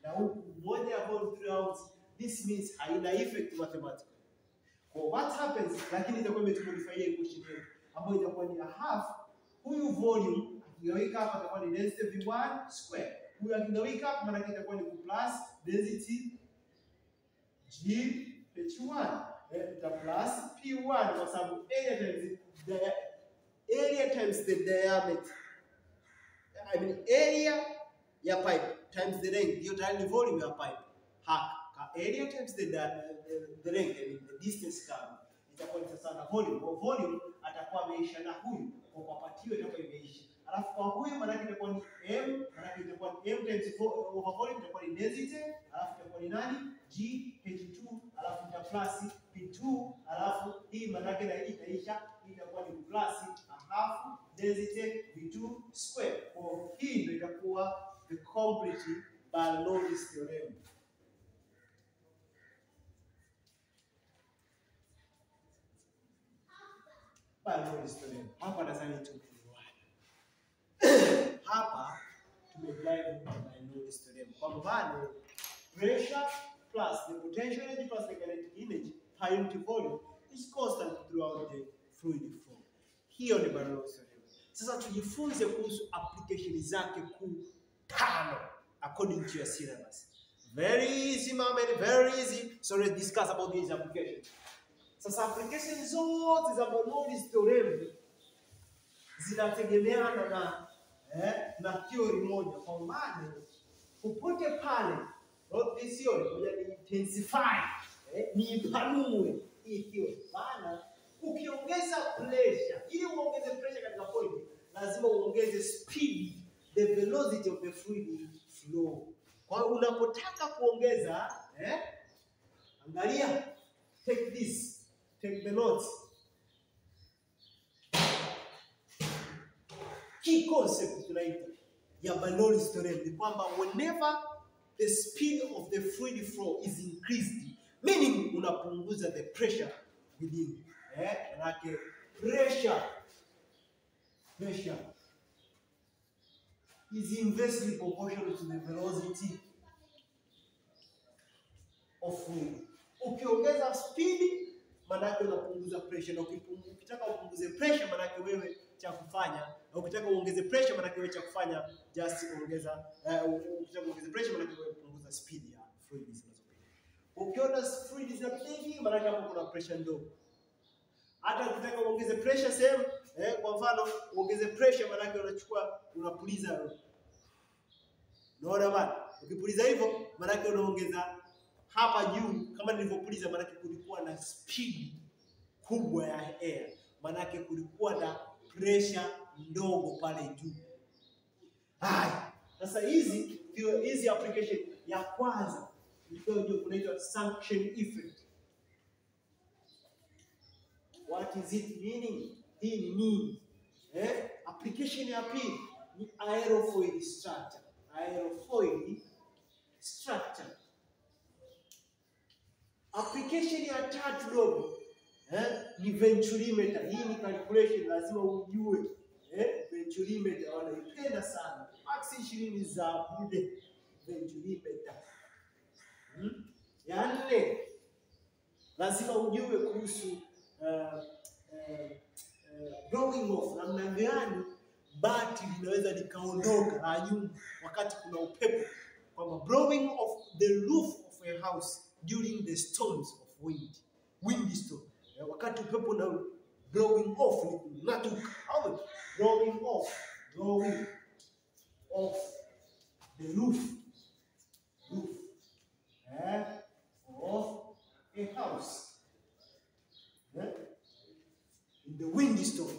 na huku moja ya volume throughout, this means haina effect mathematically. Kwa what happens, lakini itakuwa imetumodify equation yetu ambayo itakuwa ni half, huyu volume akigawika hapa itakuwa ni density v1 square, huyu akigawika hapa maana itakuwa ni plus density gh1 ita plus p1, kwa sababu area times the diameter area ya pipe times the length, hiyo tayari ni volume ya pipe. Area times the length, the distance covered, itakuwa ni sawa na volume. Kwa volume atakuwa ameisha na huyu, kwa kupatiwa itakuwa imeisha. Alafu kwa huyu maana yake itakuwa ni m, maana yake itakuwa ni m times over volume, itakuwa ni density, alafu itakuwa ni nani? G H2, alafu ita plus P2, alafu hii maana yake na itaisha, itakuwa ni plus half density V2 square. Kwa hii ndio itakuwa the complete Bernoulli's theorem. Bernoulli's theorem. Hapa nadhani tumeelewana. Hapa tumeapply Bernoulli's theorem. Kwa mfano, pressure plus the potential energy plus the kinetic energy per unit volume is constant throughout the fluid flow. Hiyo ni Bernoulli's theorem. Sasa tujifunze kuhusu application zake kuu 5 according to your syllabus. Very easy, mama, very easy. So let's discuss about these applications. Sasa application zote za Bernoulli's theorem zinategemeana na theory moja. Kwa maana popote pale not this theory moja ni intensify, ni ipanue hii theory. Maana ukiongeza pressure, ili uongeze pressure katika point, lazima uongeze speed, the velocity of the fluid flow. Kwa hiyo unapotaka kuongeza, angalia, take this, take the notes. Key concept tunaita ya Bernoulli's theorem ni kwamba whenever the speed of the fluid flow is increased, meaning unapunguza the pressure within, like pressure is inversely proportional to the velocity of fluid. Ukiongeza speed maana yake unapunguza pressure, na ukitaka upunguze pressure maana yake wewe cha kufanya, na ukitaka uongeze pressure maana yake wewe cha kufanya just ongeza, ukitaka uongeze pressure maana yake wewe punguza speed ya fluid zinazopita. Ukiona fluid zinapita hivi maana yake hapo kuna pressure ndogo. Hata ukitaka uongeze pressure sehemu, kwa mfano uongeze pressure maana yake unapuliza. Unaona bana? Ukipuliza hivyo maana yake unaongeza hapa juu, kama nilivyopuliza maana yake kulikuwa na speed kubwa ya air. Maana yake kulikuwa na pressure ndogo pale juu. Sasa hizi application ya kwanza ndio kunaitwa suction effect. What is it meaning? Hii ni nini? Application ya pili ni aerofoil structure. Aerofoil structure. Application ya tatu dogo, ni venturimeter. Hii ni calculation, lazima ujue. Venturimeter wanaipenda sana. Max 20 za bure venturimeter. Ya nne, lazima ujue kuhusu blowing off, namna gani bati linaweza likaondoka la nyumba wakati kuna upepo, kwamba blowing off the roof of a house during the storms of windstorm. Wakati upepo na blowing off ni kung'atuka, au blowing off the roof of a house in the windstorm.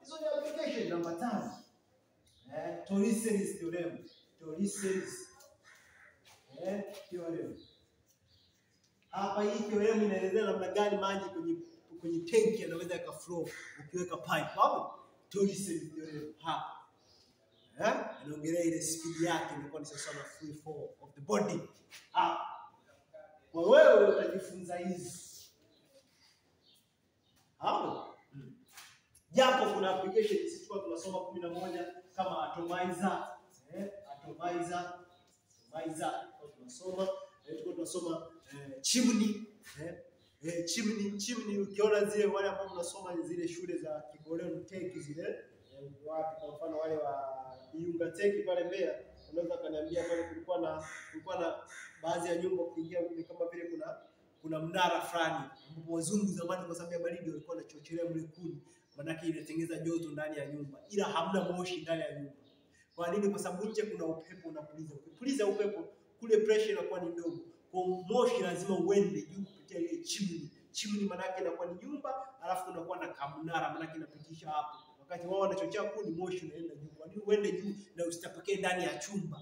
Hizo ni application number 5. Torricelli's theorem. Torricelli's theorem. Hapa hii theorem inaelezea namna gani maji kwenye tanki yanaweza yakaflow ukiweka pipe. Torricelli's theorem hapa. Inaongelea ile speed yake inakuwa ni sawa na free fall of the body. Kwa wewe utajifunza hizi. Japo kuna application sisi tunasoma 11 kama atomizer, tunasoma chimney, chimney. Ukiona zile wale ambao mnasoma zile shule za Kiboleo Tech zile, wapi kwa mfano wale wa Iunga Tech pale Mbeya, unaweza kaniambia pale kulikuwa na baadhi ya nyumba kuingia kama vile kuna mnara fulani ambapo wazungu zamani kwa sababu ya baridi walikuwa wanachocherea mle kuni, maana yake inatengeneza joto ndani ya nyumba ila hamna moshi ndani ya nyumba. Kwa nini? Kwa sababu nje kuna upepo unapuliza. Ukipuliza upepo, kule pressure inakuwa ni ndogo. Kwa moshi lazima uende juu kupitia ile chimney. Chimney maana yake inakuwa ni nyumba, alafu kunakuwa na kamnara maana yake inapitisha hapo. Wakati wao wanachochea kuni, moshi unaenda juu. Kwa nini uende juu na usitapake ndani ya chumba?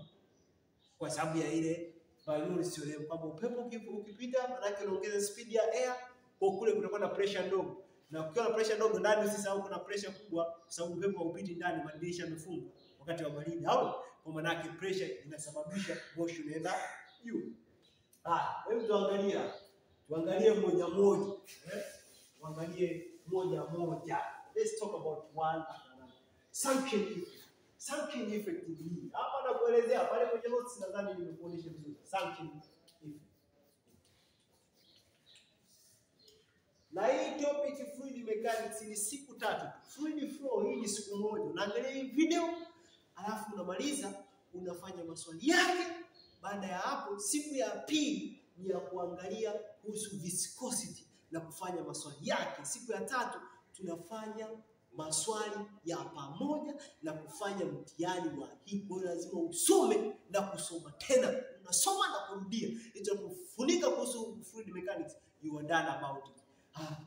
Kwa sababu ya ile Bernoulli theorem, kwamba upepo ukipita maana yake unaongeza speed ya air, kwa kule kunakuwa na pressure ndogo. Na ukiwa na pressure ndogo ndani, usisahau kuna pressure kubwa, kwa sababu upepo haupiti ndani, madirisha yamefungwa wakati wa baridi. Au kwa maana yake pressure inasababisha moshi unaenda juu. Hebu tuangalie moja moja. Tuangalie moja moja. Let's talk about one suction effect. Suction effect hii hapa nakuelezea pale kwenye notes, nadhani nimekuonyesha vizuri. Suction effect. Na hii topic fluid mechanics ni siku 3. Fluid flow hii ni siku moja. Unaangalia hii video, alafu unamaliza, unafanya maswali yake. Baada ya hapo, siku ya pili ni ya kuangalia kuhusu viscosity na kufanya maswali yake. Siku ya 3 tunafanya maswali ya pamoja na kufanya mtihani wa hii. Kwa lazima usome na kusoma tena. Unasoma na kurudia. Itakufunika kuhusu fluid mechanics, you are done about it.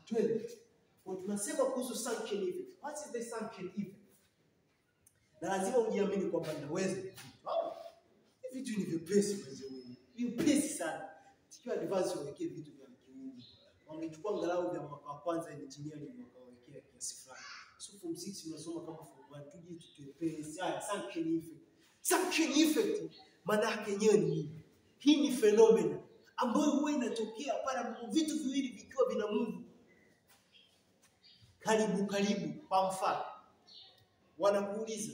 Twende. Kwa tunasema kuhusu suction effect. What is the suction effect? Na lazima ujiamini kwamba naweza. Hivi vitu ni vyepesi wewe. Vyepesi sana. Sikiwa advance wawekee vitu vya kiungu. Wangechukua angalau vya mwaka wa kwanza engineering wakawekea kiasi fulani. So form 6 unasoma kama form 1, tuje tutepesi. Suction effect. Suction effect maana yake yenyewe ni nini? Hii ni phenomena ambayo huwa inatokea pale ambapo vitu viwili vikiwa vina move karibu. Kwa mfano, wanakuuliza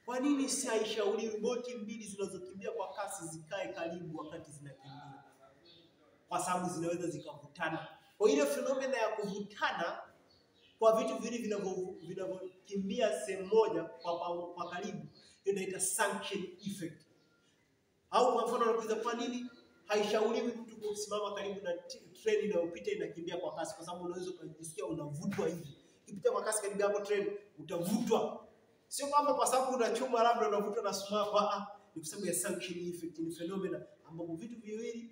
kwa nini si haishauriwi boti mbili zinazokimbia kwa kasi zikae karibu wakati zinakimbia? Kwa sababu zinaweza zikavutana. Kwa ile phenomena ya kuvutana kwa vitu viwili vinavyokimbia sehemu moja kwa karibu, inaitwa suction effect. Au kwa mfano wanakuuliza kwa nini haishauriwi mtu kusimama karibu na treni inayopita inakimbia kwa kasi? Kwa sababu unaweza kujisikia unavutwa hivi. Ikipita kwa kasi karibu hapo treni, utavutwa. Sio kwamba kwa sababu unachuma labda unavutwa na sumaku, ni kwa sababu ya suction effect. Ni phenomena ambapo vitu viwili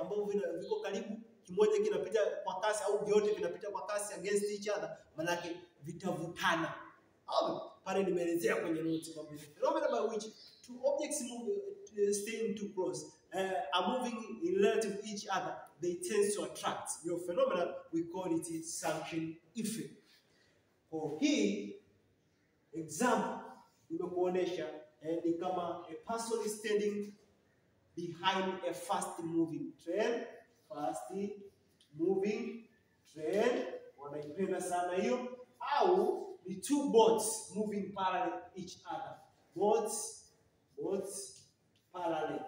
ambavyo viko karibu, kimoja kinapita kwa kasi au vyote vinapita kwa kasi against each other, maana yake vitavutana. Pale nimeelezea kwenye notes kwamba phenomena by which two objects staying too close are moving in relative to each other, they tend to attract. Your phenomena, we call it suction effect. For hii example nimekuonesha ni kama a person is standing behind a fast moving train. Wanaipenda sana hiyo. Au the two boats moving parallel each other. Boats parallel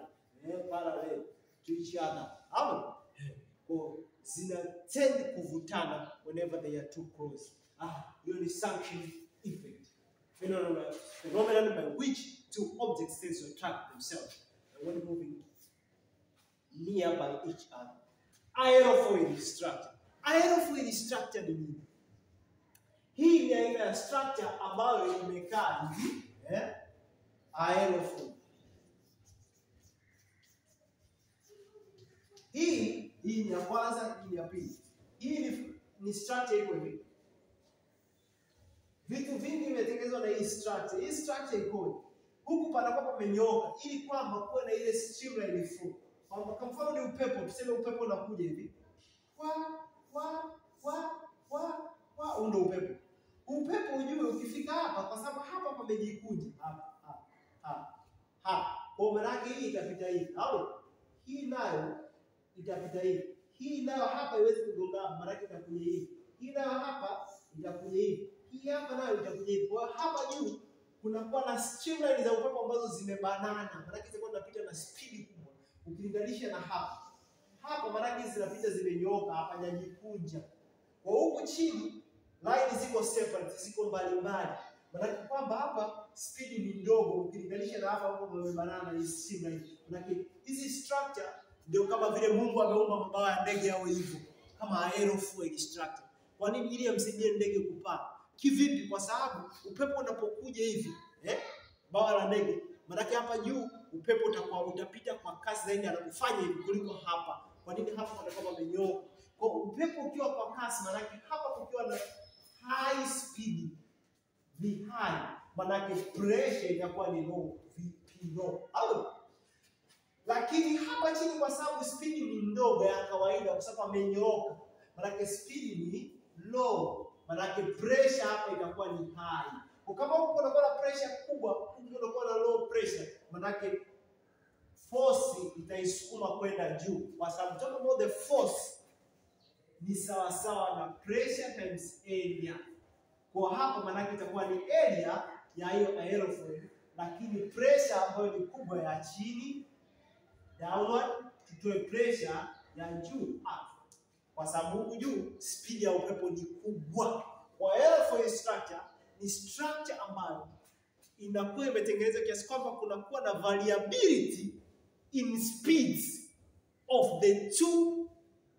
to each other. Kwa zina tend kuvutana whenever they are too close. Hiyo ni suction effect. Phenomenon by which two objects tend to attract themselves when moving nearby each other. Aerofoil structure. Aerofoil structure ni nini? Hii ni aina ya structure ambayo imekaa hivi, aerofoil. Hii ni ya kwanza, hii ni ya pili. Hii ni structure iko hivi. Vitu vingi vimetengenezwa na hii structure. Hii structure iko huku panakuwa pamenyooka ili kwamba kuwe na ile streamline flow. Kwa mfano ni upepo, tuseme upepo unakuja hivi. Ndio upepo. Upepo ujue ukifika hapa, kwa sababu hapa pamejikunja. Kwa maana yake hii itapita hivi. Au hii nayo itapita hivi. Hii nayo hapa haiwezi kugongana, maana yake itakuja hivi. Hii nayo hapa itakuja hivi. Hii hapa nayo itakuja hivi. Kwa hapa juu kunakuwa na streamline za upepo ambazo zimebanana. Maana yake zitakuwa zinapita na speed kubwa. Ukilinganisha na hapa. Hapa maana yake zinapita zimenyooka, hapa hajajikunja. Kwa huku chini line ziko separate, ziko mbali. Maana yake kwamba hapa speed ni ndogo ukilinganisha na hapa ambapo zimebanana hizi streamline. Maana yake hizi structure ndio kama vile Mungu ameumba mabawa ya ndege yao hivyo, kama aerofoil structure. Kwa nini? Ili amsaidie ndege kupaa. Kivipi? Kwa sababu upepo unapokuja hivi, bawa la ndege, maana hapa juu upepo utapita kwa kasi zaidi anapofanya hivi kuliko hapa. Kwa nini hapa patakuwa pamenyooka? Kwa upepo ukiwa kwa kasi, maana hapa kukiwa na high speed, V high, maana pressure itakuwa ni low, VP low. Lakini hapa chini kwa sababu speed ni ndogo ya kawaida, kwa sababu amenyooka, maana speed ni low, maana pressure hapa itakuwa ni high. Kwa kama huko unakuwa na pressure kubwa, huko unakuwa na low pressure, maana force itaisukuma kwenda juu, kwa sababu talk about the force ni sawa sawa na pressure times area. Kwa hapo maana itakuwa ni area ya hiyo aerofoil, lakini pressure ambayo ni kubwa ya chini downward, tutoe pressure ya juu up, kwa sababu huku juu speed ya upepo ni kubwa. Kwa aerofoil structure ni structure ambayo inakuwa imetengenezwa kiasi kwamba kunakuwa na variability in speeds of the two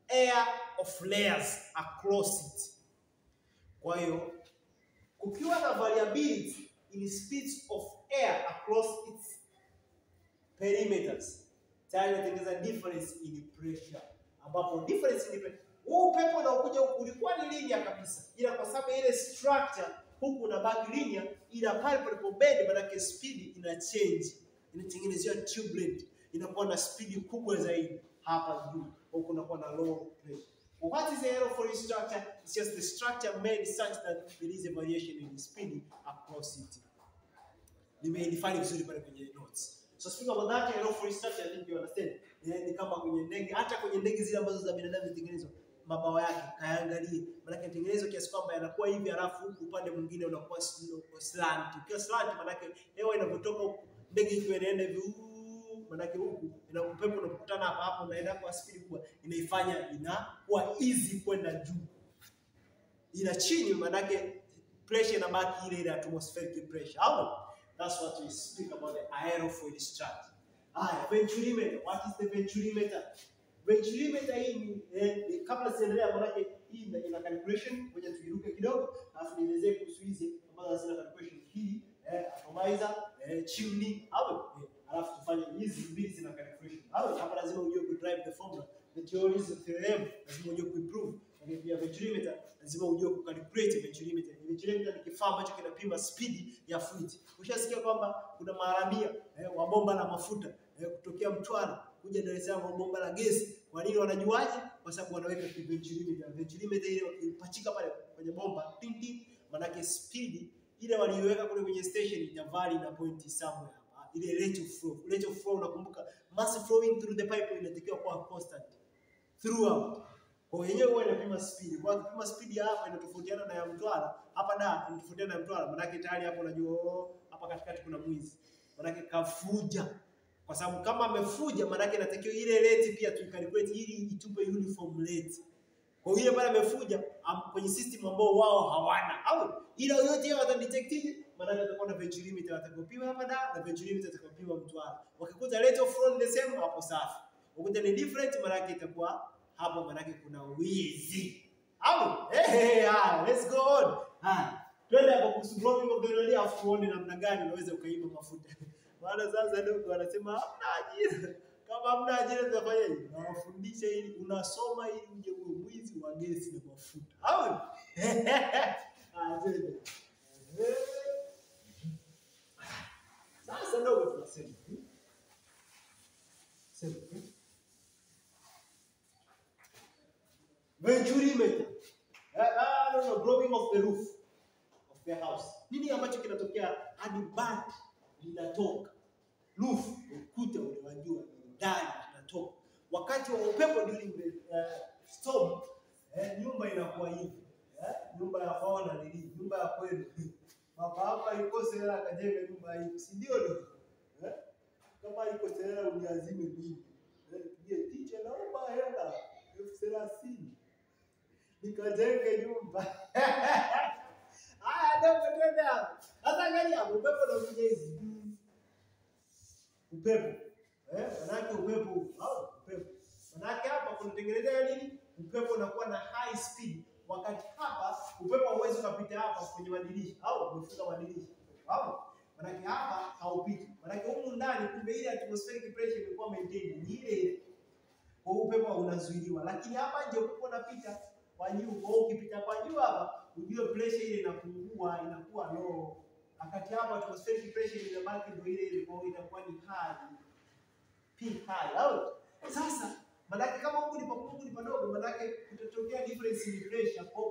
air of layers across it. Kwa hiyo kukiwa na variability in speeds of air across its perimeters, tayari inatengeneza difference in pressure, ambapo difference in pressure, huu upepo unaokuja huku ulikuwa ni linear kabisa, ila kwa sababu ile structure huku unabaki linear, ila pale palipo bend maana speed ina change, inatengenezwa turbulent, inakuwa na speed kubwa zaidi hapa juu, huku unakuwa na low pressure. What is the aerofoil structure? It's just the structure made such that there is a variation in the speed across it. Nimedefine vizuri pale kwenye notes. So speaking about that aerofoil structure, I think you understand. Ni kama kwenye ndege, hata kwenye ndege zile ambazo za binadamu zitengenezwa, mabawa yake kaangalie, maana tengenezwa kiasi kwamba yanakuwa hivi, alafu upande mwingine unakuwa slant. Ukiwa slant maana hewa inapotoka huku, ndege ikiwa inaenda hivi, maana huku ina upepo unakutana hapa hapo, unaenda kwa speed kubwa, inaifanya inakuwa easy kwenda juu. Ila chini maana pressure inabaki ile ile atmospheric pressure. That's what we speak about the aerofoil structure. Venturimeter. What is the venturimeter? Venturimeter hii ni kabla siendelea, maana hii ina calculation, ngoja tuiruke kidogo alafu nielezee kuhusu hizi ambazo zina calculation hii, atomizer, chimney, alafu tufanye hizi mbili zina calculation. Hapa lazima ujue ku drive the formula. The theories of theorem lazima ujue ku improve. Na pia venturimeter lazima ujue ku calculate venturimeter. Venturimeter ni kifaa ambacho kinapima speed ya fluid. Ushasikia kwamba kuna maharamia wa bomba la mafuta kutokea Mtwara kuja Dar es Salaam, bomba la gesi. Kwa nini wanajuaje? Kwa sababu wanaweka venturimeter. Venturimeter ile wakipachika pale kwenye bomba tinti, maana speed ile waliweka kule kwenye station itavari na point somewhere. Ile rate of flow unakumbuka, mass flowing through the pipe inatakiwa kuwa constant throughout. Kwa hiyo wewe unapima speed. Kwa kupima speed ya hapa inatofautiana na ya Mtwara. Hapa da inatofautiana na Mtwara. Maana tayari hapo unajua hapa katikati kuna mwizi. Maana kafuja. Kwa sababu kama amefuja maana inatakiwa ile rate pia tuicalculate ili itupe uniform rate. Kwa hiyo pale amefuja kwenye system ambao wao hawana. Ila yote yao watadetect, maana atakuwa na venturimeter atakopima hapa da na venturimeter atakopima Mtwara. Wakikuta rate of flow the same, hapo safi. Ukikuta ni different maana itakuwa hapo maana kuna wizi. Let's go on. Twende hapo kuhusu blowing of the rally, afu tuone namna gani unaweza ukaiba mafuta. Maana sasa ndio wanasema hamna ajira. Kama hamna ajira tutafanyaje? Nawafundisha ili unasoma ili uje uwe mwizi wa gesi na mafuta. Sasa ndio tunasema. Venturimeter. Blowing of the roof of the house. Nini ambacho kinatokea hadi bati linatoka? Roof, ukuta ule wajua ndani linatoka. Wakati wa upepo during the storm, nyumba inakuwa hivi. Nyumba ya fauna ni nyumba ya kwenu. Baba hapa yuko sera akajenga nyumba hii. Si ndio? Kama yuko sera uniazime mimi. Ndiye teacher naomba hela 30,000. Nikajenge nyumba. Ndio twenda. Hata angalia upepo na kuja hizi. Upepo. Manake upepo upepo. Manake hapa kunatengenezea nini? Upepo unakuwa na high speed. Wakati hapa upepo hauwezi kupita hapa kwenye madirisha umefunga madirisha. Maana hapa haupiti. Maana huko ndani kumbe ile atmospheric pressure imekuwa maintained ni ile kwa upepo unazuiliwa. Lakini hapa nje upepo unapita kwa juu. Kwa ukipita kwa juu hapa ujue pressure ile inapungua, inakuwa low. Wakati hapa atmospheric pressure inabaki ndio ile ile, kwa hiyo itakuwa ni high. P high. Au sasa maana kama huko ni padogo, maana kutatokea difference in pressure. Kwa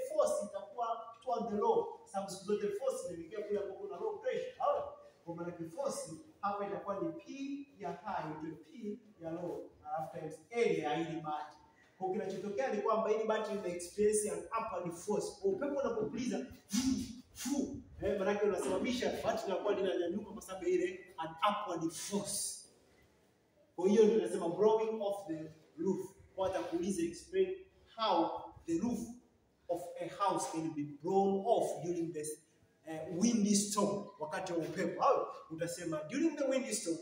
force itakuwa toward the low. Sababu siku zote force inaelekea kule ambapo kuna low pressure. Au kwa maana force hapa itakuwa ni P ya high to P ya low, alafu times area ya hili bati. Kwa kinachotokea ni kwamba hili bati lina experience an upward force. Kwa upepo unapopuliza maana unasababisha bati linakuwa linanyanyuka kwa sababu ile an upward force. Kwa hiyo ndio tunasema blowing off the roof. Kwa atakuuliza explain how the roof of a house can be blown off during this windy storm, wakati wa upepo. Au utasema during the windy storm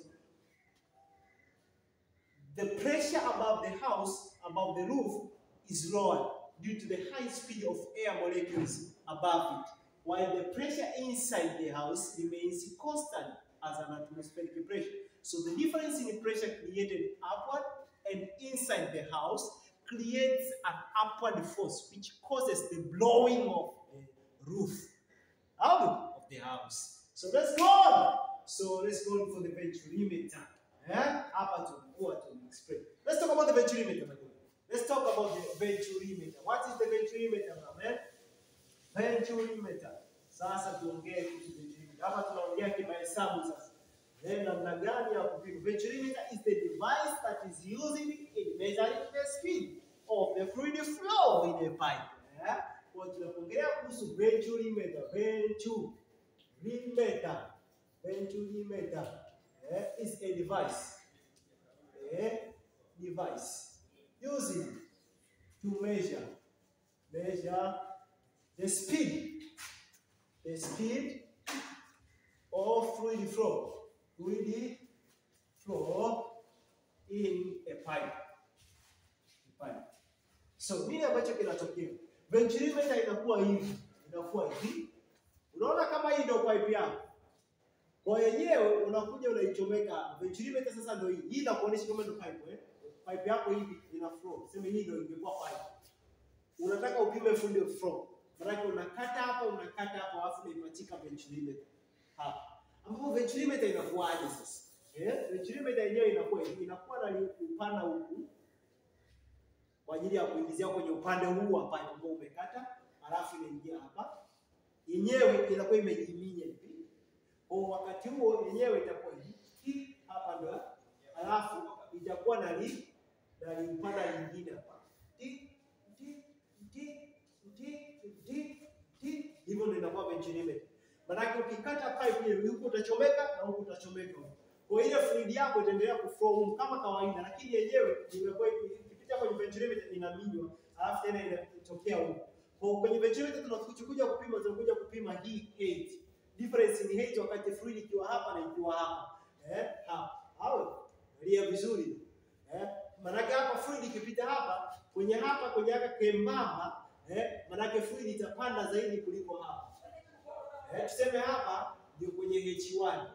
the pressure above the house, above the roof is lower due to the high speed of air molecules above it, while the pressure inside the house remains constant as an atmospheric pressure. So the difference in pressure created upward and inside the house creates an upward force which causes the blowing of the roof out of the house. So let's go on. So let's go on for the venturimeter. Hapa tulikuwa explain. Let's talk about the venturimeter. Let's talk about the venturimeter. What is the venturimeter, man? Venturimeter. Sasa tuongee kuhusu venturimeter. Hapa tunaongea kimahesabu sasa. Namna gani ya kupima? Venturimeter is the device that is used in measuring the speed of the fluid flow in a pipe. Kwa tunapoongea kuhusu venturimeter, venturimeter is a device. Device using to measure the speed of fluid flow in a pipe. So nini ambacho kinatokea? Venturimeter inakuwa hivi. Unaona kama hii ndio pipe yako. Kwa yenyewe unakuja unaichomeka. Venturimeter sasa ndio hii. Hii inakuonyesha kama ndio pipe, Pipe yako hivi ina flow. Sema hii ndio ingekuwa pipe. Unataka upime fluid flow. Maana unakata hapo alafu unaipachika venturimeter. Hapa. Ambapo venturimeter inakuaje sasa? Venturimeter yenyewe inakuwa na upana huku kwa ajili ya kuingizia kwenye upande huu wa pipe ambao umekata, alafu inaingia hapa. Yenyewe inakuwa imejiminya hivi. Kwa wakati huo yenyewe itakuwa hivi hapa ndo, alafu itakuwa na upana nyingine hapa. Hivyo ndio inakuwa venturimeter. Maana ukikata pipe ile huko utachomeka na huko utachomeka. Kwa ile fluid yako itaendelea kuflow kama kawaida, lakini yenyewe imekuwa ikipita kwenye venturimeter inaminywa, alafu tena inatokea huko. Kwa kwenye venturimeter tunakuja kupima hii height. Difference in height wakati fluid ikiwa hapa na ikiwa hapa. Hapa. Hao lia vizuri. Maana hapa fluid ikipita hapa kwenye haka kembamba, maana fluid itapanda zaidi kuliko hapa. Tuseme hapa ndio kwenye H1.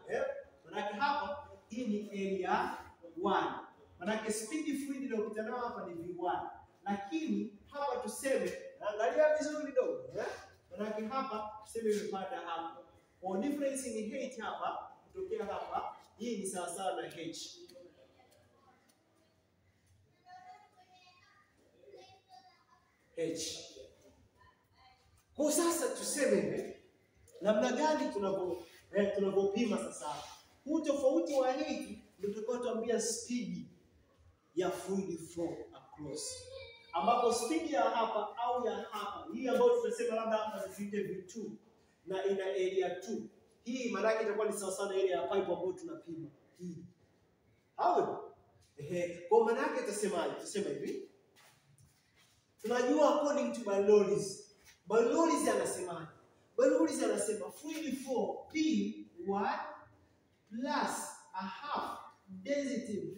Maana hapa hii ni area 1. Maana speed fluid inayopita nayo hapa ni V1. Lakini hapa tuseme, angalia vizuri kidogo, Maana hapa tuseme imepanda hapa. Kwa difference in height hapa kutokea hapa, hii ni sawa sawa na H. Kwa sasa tuseme namna gani tunavyopima sasa. Huu tofauti wa height ndio tutakayotuambia speed ya fluid flow across. Ambapo speed ya hapa au ya hapa, hii ambayo tunasema labda hapa ni V2 na ina area 2. Hii maana yake itakuwa ni sawa sana ile ya pipe ambayo tunapima. Hii. Hapo. Kwa maana yake tutasemaje? Tuseme hivi. Tunajua according to Bernoullis. Bernoullis anasemaje? Bernoullis anasema fluid flow P1 plus a half density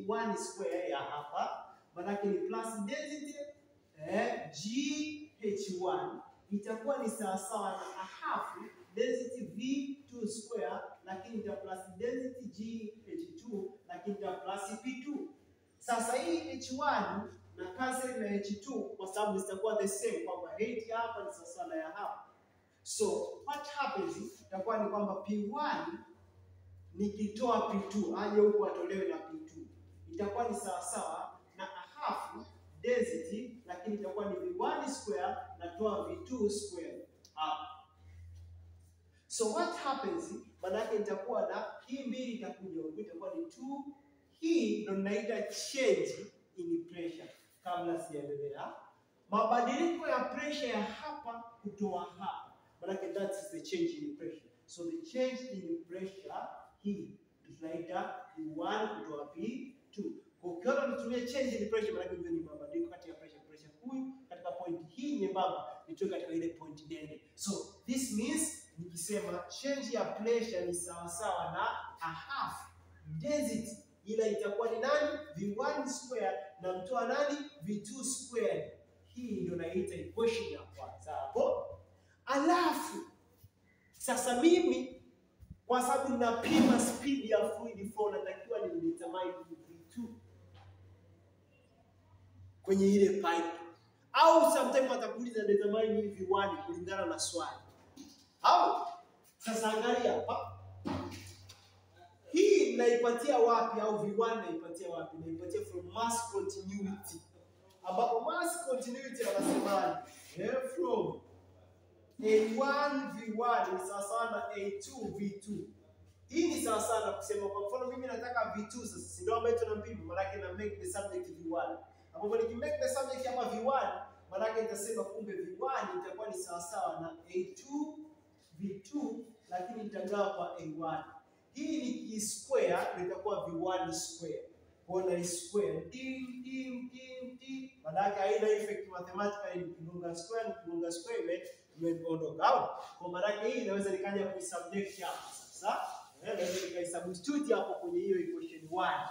V1 square ya hapa. Maana ni plus density GH1 itakuwa ni sawa sawa na a half density V2 square, lakini nita plus density GH2, lakini nita plus P2. Sasa hii H1 na cancel na H2 kwa sababu zitakuwa the same, kwamba height hapa ni sawa na ya hapa. So what happens itakuwa ni kwamba P1 nikitoa P2 aje huko atolewe na P2, itakuwa ni sawa na a half density, lakini itakuwa ni V1 square natoa V2 square hapa. So what happens, maana yake itakuwa na hii mbili itakuja huko, itakuwa ni 2. Hii ndio tunaita change in pressure. Kabla sijaendelea, mabadiliko ya pressure ya hapa kutoa hapa, maana yake that is the change in pressure. So the change in pressure hii tunaita P1 kutoa P2. Kwa hiyo tunatumia change in pressure, maana yake ni mabadiliko kati ya pressure huyu katika point hii nyembamba nitoke katika ile point nene. So this means nikisema change ya pressure ni sawa na a half density, ila itakuwa ni nani? V1 square na mtoa nani? V2 square. Hii ndio naita equation ya kwanza hapo. Alafu sasa mimi kwa sababu ninapima speed ya fluid flow, natakiwa ni determine V2 kwenye ile pipe, au sometimes watakuuliza determine V1 kulingana na swali. Au sasa angalia hapa, hii naipatia wapi? Au V1 naipatia wapi? Naipatia from mass continuity, ambapo mass continuity anasema from A1 V1 ni sawa na A2 V2. Hii ni sawa na kusema kwa mfano mimi nataka V2, sasa ndio ambayo tunampima, maana yake na make the subject V1. Hapo nikimake the subject hapa V1, maana yake nitasema kumbe V1 itakuwa ni sawa na A2 V2, lakini nitagawa kwa A1. Hii ni K square, itakuwa V1 square. Kwa na square d, maana yake haina effect mathematically, nikigonga square imeondoka out. Kwa maana yake hii inaweza nikaja kwa subject hapa sasa. Naweza nikaisubstitute hapo kwenye hiyo equation 1.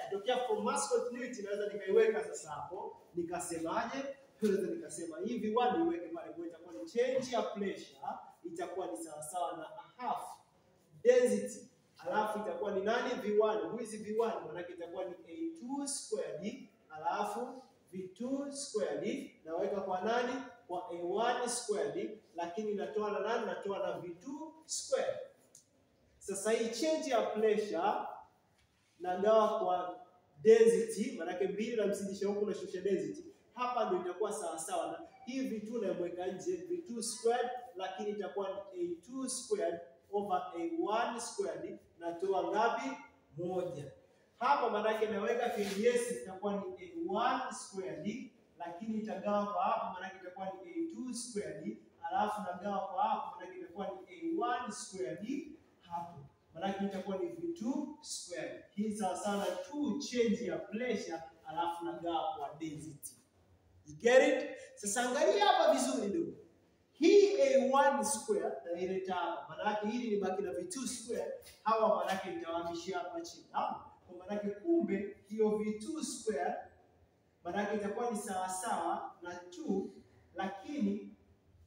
Kutokea from mass continuity naweza nikaiweka sasa hapo. Nikasemaje? Naweza nikasema hii V1 niweke pale, kwa itakuwa ni change ya pressure, itakuwa ni sawa na a half density. Alafu itakuwa ni nani? V1. Who is V1? Maana yake itakuwa ni A2 squared, alafu V2 squared naweka kwa nani? Kwa A1 squared, lakini natoa na nani? Natoa na V2 squared. Sasa hii change ya pressure nagawa kwa density, maana yake 2 namzidisha huku na shusha density. Hapa ndio itakuwa sawa na hii V2 naimweka nje, V2 squared, lakini itakuwa ni A2 squared over A1 squared, natoa ngapi? 1. Hapa maana yake naweka KDS itakuwa ni A1 squared, lakini itagawa kwa hapo, maana yake itakuwa ni A2 squared, alafu nagawa kwa hapo, maana yake itakuwa ni A1 squared hapo, maana yake itakuwa ni V2 squared. Hii sawa na 2 change ya pressure, alafu nagawa kwa density. You get it? Sasa angalia hapa vizuri ndio. Hii A1 square naileta hapa. Maana yake hili ni baki na V2 square. Hawa maana yake nitawahamishia hapa chini. Kwa maana yake kumbe hiyo V2 square maana yake itakuwa ni sawa na 2, lakini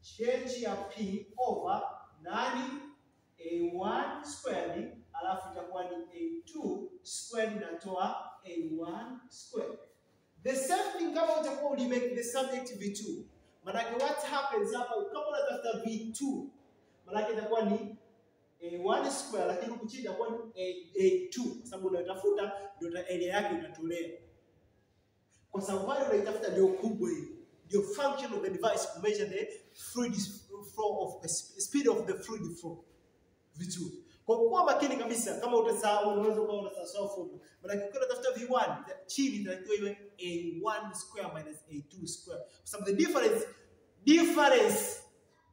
change ya P over nani? A1 squared, alafu itakuwa ni A2 squared natoa A1 squared. The same thing kama utakuwa ulimake the subject V2. Maana what happens hapa kama unatafuta V2, maana itakuwa ni A1 square, lakini huku chini itakuwa ni A2 kwa sababu unatafuta ndio area yake inatolea. Kwa sababu pale unaitafuta ndio kubwa hiyo. Ndio function of the device to measure the fluid flow of the speed of the fluid flow. V2. Kwa kuwa makini kabisa, kama utasahau unaweza kuwa unasahau formula. Maana ukiwa unatafuta V1 chini inatakiwa iwe A1 square minus A2 square. Kwa sababu the difference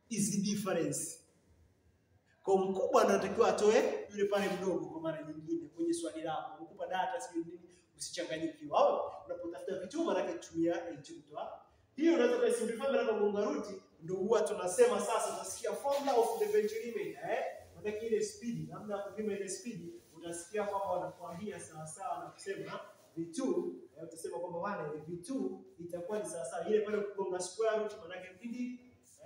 is the difference. Kwa mkubwa anatakiwa atoe yule pale mdogo kwa mara nyingine kwenye swali lako. Mkubwa data sio nini, usichanganyikiwe. Au unapotafuta V2 maana yake tumia A2 toa. Hiyo unaweza kusimplify maana kwa gonga root ndio huwa tunasema sasa utasikia formula of the venturimeter maana ile speed, namna ya kupima ile speed utasikia kwamba wanakuambia sawa na kusema V2, utasema kwamba bwana ile V2 itakuwa ni sawa ile pale kugonga square root maana yake pindi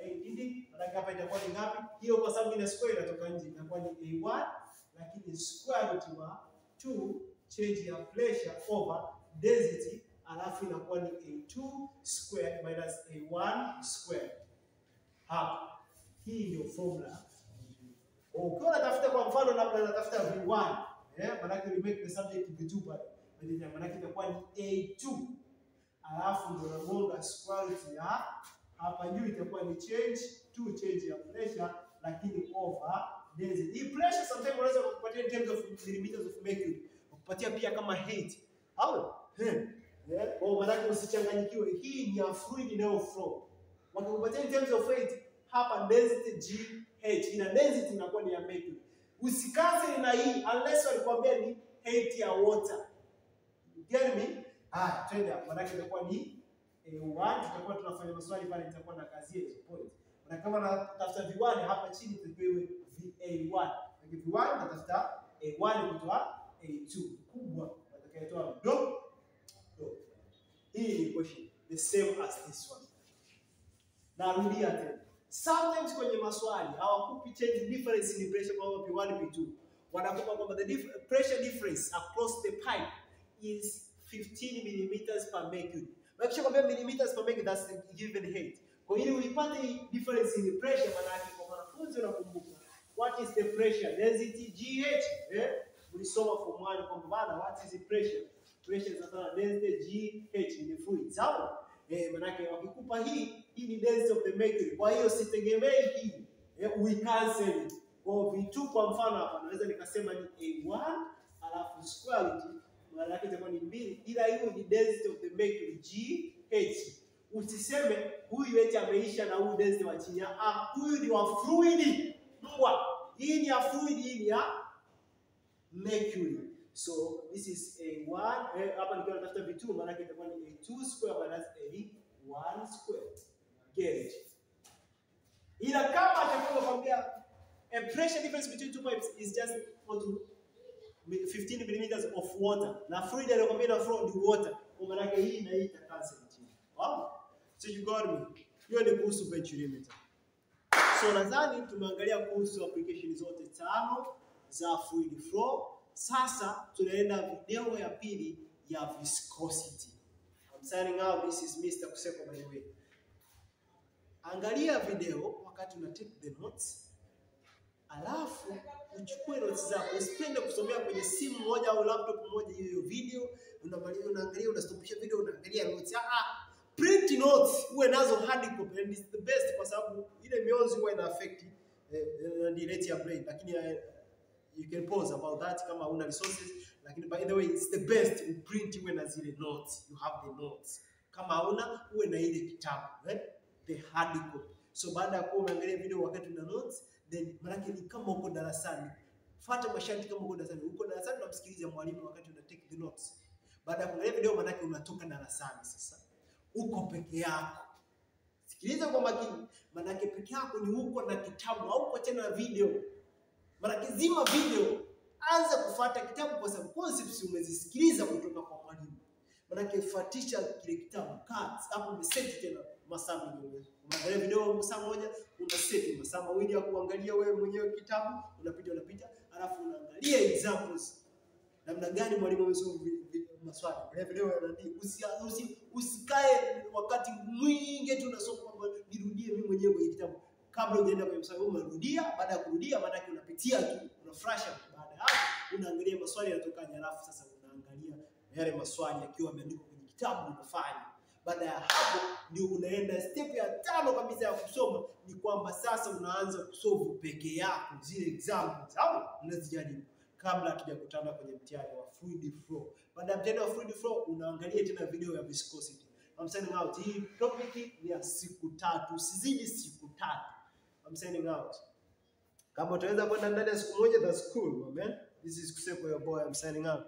8 maana hapa itakuwa ni ngapi? Hiyo kwa sababu ina square inatoka nje itakuwa ni A1, lakini square root wa 2 change ya pressure over density, alafu inakuwa ni A2 squared minus A1 squared. Hapa hii ndio formula. Ukiwa unatafuta kwa mfano labda unatafuta V1, maana yake we make the subject V2 pale. Maana yake itakuwa ni A2. Alafu ndio unagonga square root ya hapa juu itakuwa ni change ya pressure, lakini over density. Hii pressure sometimes unaweza kukupatia in terms of millimeters of mercury. Kukupatia pia kama height. Au? Maana yake usichanganyikiwe. Hii ni ya fluid inayo flow. Wakikupatia in terms of weight, hapa density GH, ina density inakuwa ni ya mercury. Usikaze na hii unless walikwambia ni height ya water. You get me? Twende hapo. Maana yake itakuwa ni A1, tutakuwa tunafanya maswali pale, nitakuwa na kazi hizo point. Na kama natafuta V1 hapa chini tupewe VA1. Na V1 natafuta A1 kutoa A2 kubwa, natakaitoa mdogo. Hii ni question the same as this one. Narudia tena. Sometimes kwenye maswali hawakupi change difference in pressure kwa P1 P2. Wanakupa kwamba the pressure difference across the pipe is 15 millimeters per mercury. Wakisha kwambia millimeters per mercury, that's the given height. Kwa hiyo uipate difference in pressure, maana yake kwa wanafunzi wanakumbuka what is the pressure density GH. Ulisoma form 1 kwamba bana what is the pressure? Pressure is the density GH in the fluid. Sawa? Maana yake wakikupa hii ni density of the mercury. Kwa hiyo sitegemei hii. We cancel it. Kwa V2 kwa mfano hapa naweza nikasema ni A1 alafu square root maana yake itakuwa ni 2, ila hiyo ni density of the mercury GH. Usiseme huyu eti ameisha na huyu density wa chini. Huyu ni wa fluid. Mbwa. Hii ni ya fluid, hii ni ya mercury. So this is A1. Hapa nikiwa natafuta V2 maana yake itakuwa ni A2 square minus A1 square. Get it? Ila kama atakuwa kwambia a pressure difference between two pipes is just equal to 15 millimeters of water. Na fluid anakuambia na flow ni water. Kwa maana yake hii na hii ita cancel chini. Wow. So you got me. Hiyo ni kuhusu venturimeter. So nadhani tumeangalia kuhusu application zote 5 za fluid flow. Sasa tunaenda video ya pili ya viscosity. I'm signing out. This is Mr. Kuseko by the way. Angalia video wakati una take the notes. Alafu uchukue notes zako. Usipende kusomea kwenye simu moja au laptop moja hiyo video. Unaangalia, unastopisha video, unaangalia notes. Print notes uwe nazo hard copy, and it's the best kwa sababu ile mionzi huwa ina affect the ya brain, lakini you can pause about that kama una resources, lakini by the way it's the best print uwe na zile notes, you have the notes. Kama hauna uwe na ile kitabu, the hard copy. So baada ya kuwa umeangalia video wakati una notes, then maana ni kama uko darasani. Fuata masharti kama uko darasani. Uko darasani unamsikiliza mwalimu wakati una take the notes. Baada ya kuangalia video maana unatoka darasani sasa. Uko peke yako. Sikiliza kwa makini. Maana peke yako ni uko na kitabu au uko tena na video. Maana zima video, anza kufuata kitabu kwa sababu concepts umezisikiliza kutoka kwa mwalimu. Maana fuatisha kile kitabu, cards hapo umeseti tena masaa mawili. Unaangalia video masaa moja, unaseti masaa mawili ya kuangalia wewe mwenyewe kitabu, unapita, alafu unaangalia examples. Namna gani mwalimu amesolve maswali. Kwa video usikae wakati mwingi tu unasoma kwamba nirudie mimi mwenyewe kwenye kitabu. Kabla hujaenda kwenye mswali unarudia, baada ya kurudia maana yake unapitia tu, unafresh up. Baada ya hapo unaangalia maswali yanatokaje, alafu sasa unaangalia yale maswali yakiwa yameandikwa kwenye kitabu unafanya. Baada ya hapo ndio unaenda step ya 5 kabisa ya kusoma, ni kwamba sasa unaanza kusolve peke yako zile examples au unazijaribu kabla hatujakutana kwenye mtihani wa fluid flow. Baada ya mtihani wa fluid flow unaangalia tena video ya viscosity. I'm signing out. Hii topic ni ya siku 3, usizidi siku 3. I'm signing out. Kama utaweza kwenda ndani ya siku moja, that's cool, man. This is Kuseko your boy. I'm signing out.